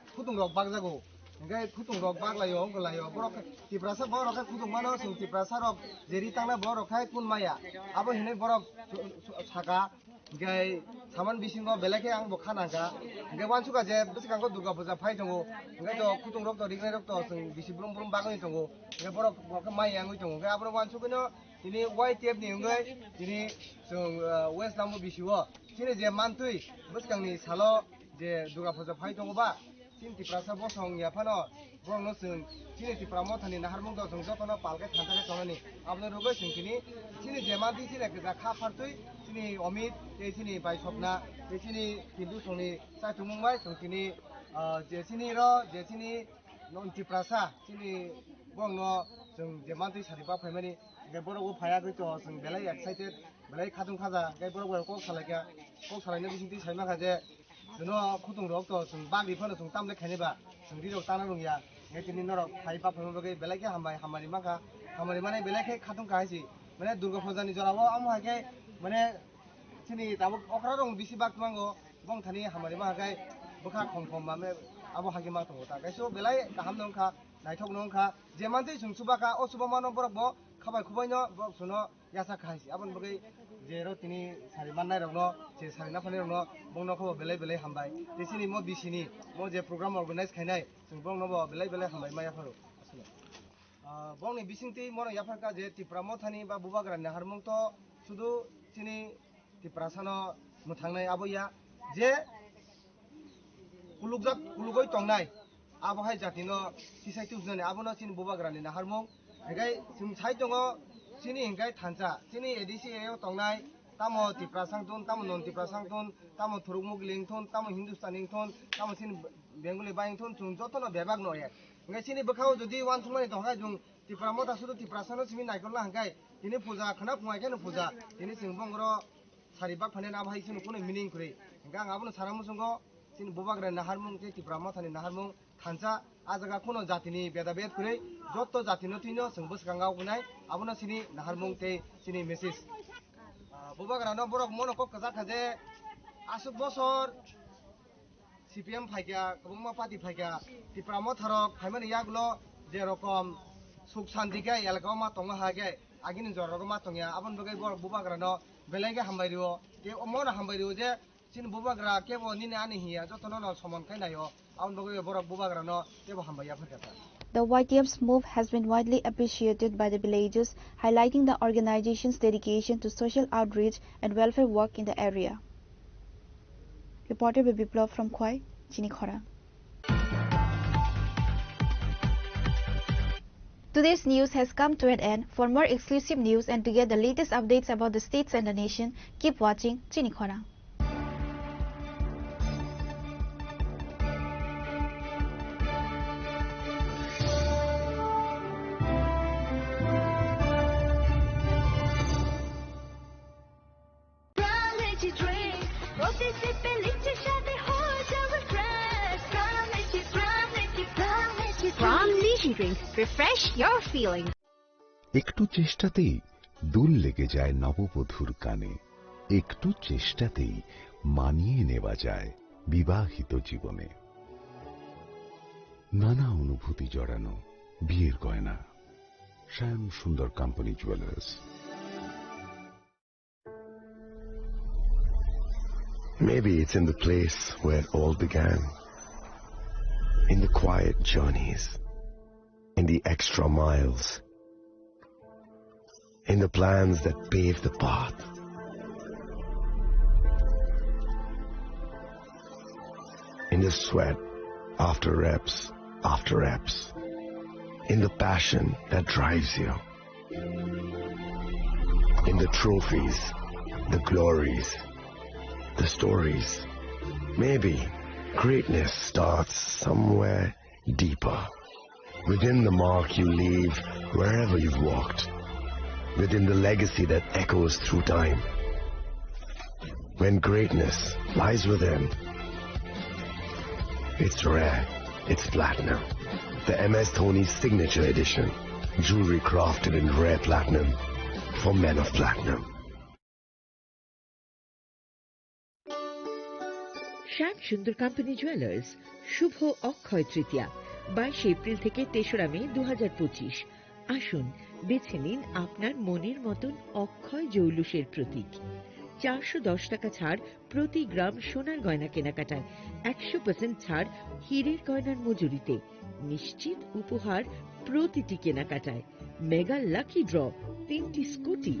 खुदुंरक बागजागौ ओंखाय खुदुंरक बागलायो गलायो बर'ख तिप्रासा बर'खाय खुदुंमानो जों तिप्रासारक जेरि थांना बर'खाय कुनमाया आबो हिनै बरफ साका ओंखाय सामान बिसिंगो बेलेखे आंबो खानांगा ओंखाय वानसुका जे बिसिगांगो दुर्गा पूजा फाय दङ ओंखायथ' खुदुंरक रिगनायरक जों बिसि ब्रुम ब्रुम बागै दङ ओंखाय बर'ख माइया आंगै दङ ओंखाय आबो वानसुकनो दिनै YTF नि ओंखाय दिनै जों वेस्ट लाम्बो बिसिव दिनै जे मानथुइ बिसिगांनि साल' जे दुर्गा पूजा फाय दङबा Sin tiprasa bosong ya pano bong no sing sini tipramo thani nahar mung do song jo kono palke thantake tonani abne rogo sing kini sini jemanti sini ka kha phartui sini omit te sini bai sopna te sini hindu songni sai tumung bai song kini je sini non tiprasa sini bong no sing jemanti sariba phaimani ge borogo phaya goi to sing belai excited belai khadung khaja ge borogo ko salaka ko salaina bisinti saima khaje जोंनो खुदुं रक तो जों बागि फनो जों तामले खायनोबा जों दिरो ताना रंगिया नेतिनि नरक फाइपा फनो बगे बेलाके हामारि माखा हामारि माने बेलाके खादुं काहायसि माने दुर्गा पूजानि जरावो आमहाके माने सिनि दाबो अखरा रंग बिसि बाग मांगो बं थानि हामारि माहाय बखा खम माने आबो हागे मा दङ ता गायसो बेलाय गाहाम नंखा नायथक नंखा जेमानते जों सुबाका असुबा मानो बरकबो खाबाय खुबायनो सुनो यासा खाहायसि आबन बगे जेरो तिनि सारि माननाय रंनो जे सारि ना फानि रंनो बंनो खो बेलाय हामबाय तिसिनि मो बिसिनि मो जे प्रग्राम अर्गानाइज खायनाय जों बंनो बेलाय हामबाय माया फरो बंनि बिसिंति मनो याफाका जे तिप्रामो थानि बा बुबाग्रानि हारमुं तो सुदु तिनि तिप्रासानो मुथांनाय आबैया जे कुलुगै तंनाय आबहाय जातिनो तिसाइ तुजने आबनो सिनि बुबाग्रानि हारमुं हेगाय जों साइ दङ सिनि हेगाय थानसा सिनि एडिसि एयाव तंनाय तामो तिप्रासांथुन तामो नन तिप्रासांथुन तामो थुरुमुगलिंथुन तामो हिन्दुस्तानिथुन तामो सिनि बेंगली बायथुन जों जतनो बेबाग नय हेगाय सिनि बखाव जुदि वान सुमाय दंगाय जों तिप्रामो तासुदु तिप्रासानो सिनि नायखला हांगाय दिनै पूजा खना फुंगायखानो पूजा दिनै जों बंग्र सारिबा फाने आबहाय सिनि कुनो मिनिं खुरै हेगा आं आबनो सारामु संगो सिनि बुबाग्रा नाहारमुं जे तिप्रामो थानि नाहारमुं थानसा आजागा कुनो जातिनि बेदाबेद खुरै जत जातिनो थिनो जों बसगांगाव गुनाय आबनो सिनि नाहारमुं ते सिनि मेसेज बुबाग्रानो बरक मनो को कजा खाजे आसुक बसर CPM फाइगा गोबां पार्टी फाइगा तिप्रामो थारक फाइमानि यागलो जे रकम सुख शांति के एलगाव मा तंग हागे आगिनि जरग मा तंगया आबन बगै बुबाग्रानो बेलायगे हामबायरियो के मनो हामबायरियो जे सिन बुबाग्रा केबो निने आनि हिया जतनो न समन खायनायो आबन बगै बरक बुबाग्रानो केबो हामबाया फरकाता. The YTF's move has been widely appreciated by the villagers, highlighting the organization's dedication to social outreach and welfare work in the area. Reporter Biplov from Khwai, Chinikhora. Today's news has come to an end. For more exclusive news and to get the latest updates about the states and the nation, keep watching Chinikhora. Refresh your feelings. একটু চেষ্টাতেই দুল লেগে যায় নববধূর কানে, একটু চেষ্টাতেই মানিয়ে নেওয়া যায় বিবাহিত জীবনে। নানা অনুভূতি জড়ানো বিয়ের গয়না। শ্যাম সুন্দর company jewellers. Maybe it's in the place where it all began, in the quiet journeys, in the extra miles, in the plans that pave the path. In the sweat after reps, in the passion that drives you, in the trophies, the glories, the stories. Maybe greatness starts somewhere deeper, within the mark you leave wherever you've walked, within the legacy that echoes through time. When greatness lies within, it's rare, it's platinum. The MS Dhoni Signature Edition, jewelry crafted in rare platinum for men of platinum. শ্যাম সুন্দর company jewellers. শুভ Akshaya Tritiya 22 April থেকে 3রা মে 2025। আসুন বেছে নিন আপনার মনের মতন অক্ষয় জৌলুসের প্রতীক। 410 টাকা ছাড় প্রতি গ্রাম সোনার গয়না কেনাকাটায়, 100% ছাড় হীরের গয়নার মজুরিতে, নিশ্চিত উপহার প্রতিটি কেনাকাটায়, মেগা লাকি ড্র 3টি স্কুটি।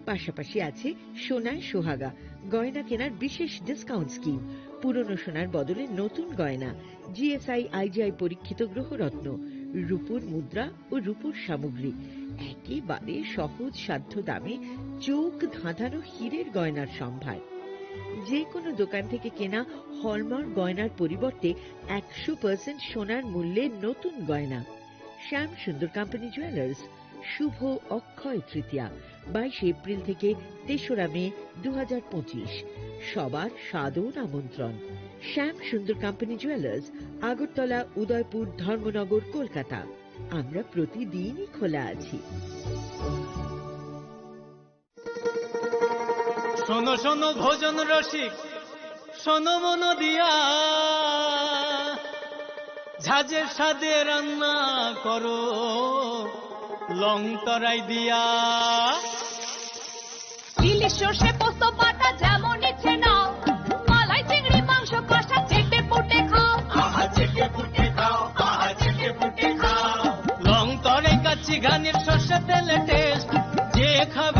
পাশাপাশি আছে সোনায় সোহাগা গয়না কেনার বিশেষ ডিসকাউন্ট স্কিম, পুরনো সোনার বদলে নতুন গয়না, জিএসআই আইজিআই পরীক্ষিত গ্রহরত্ন, রূপোর মুদ্রা ও রূপোর সামগ্রী, একেবারে সহজ সাধ্য দামে চোখ ধাঁধানো হীরের গয়নার সম্ভার। যে কোনো দোকান থেকে কেনা হলমার্ক গয়নার পরিবর্তে 100% সোনার মূল্যে নতুন গয়না। শ্যাম সুন্দর কোম্পানি জুয়েলার্স। শুভ অক্ষয় তৃতীয়া 22 এপ্রিল থেকে 3রা মে 2025। সবার সাদর আমন্ত্রণ। শ্যাম সুন্দর কোম্পানি জুয়েলার্স, আগরতলা, উদয়পুর, ধর্মনগর, কলকাতা। আমরা প্রতিদিনই খোলা আছি। শোনো শোনো ভোজন রসিক, শোনো মন দিয়া, ঝাঁঝের সাদে রান্না করো লং তরাই দিয়া। ইলিশ সর্ষে পোস্ত বাটা যেমন ইচ্ছে নাও, মালাই চিংড়ি মাংস কষা চেটে পুটে খাও, আহা চেটে পুটে খাও, আহা চেটে পুটে খাও। লং তরাই কাচ্চি ঘানির সর্ষে তেলে টেস্ট, যে খাবে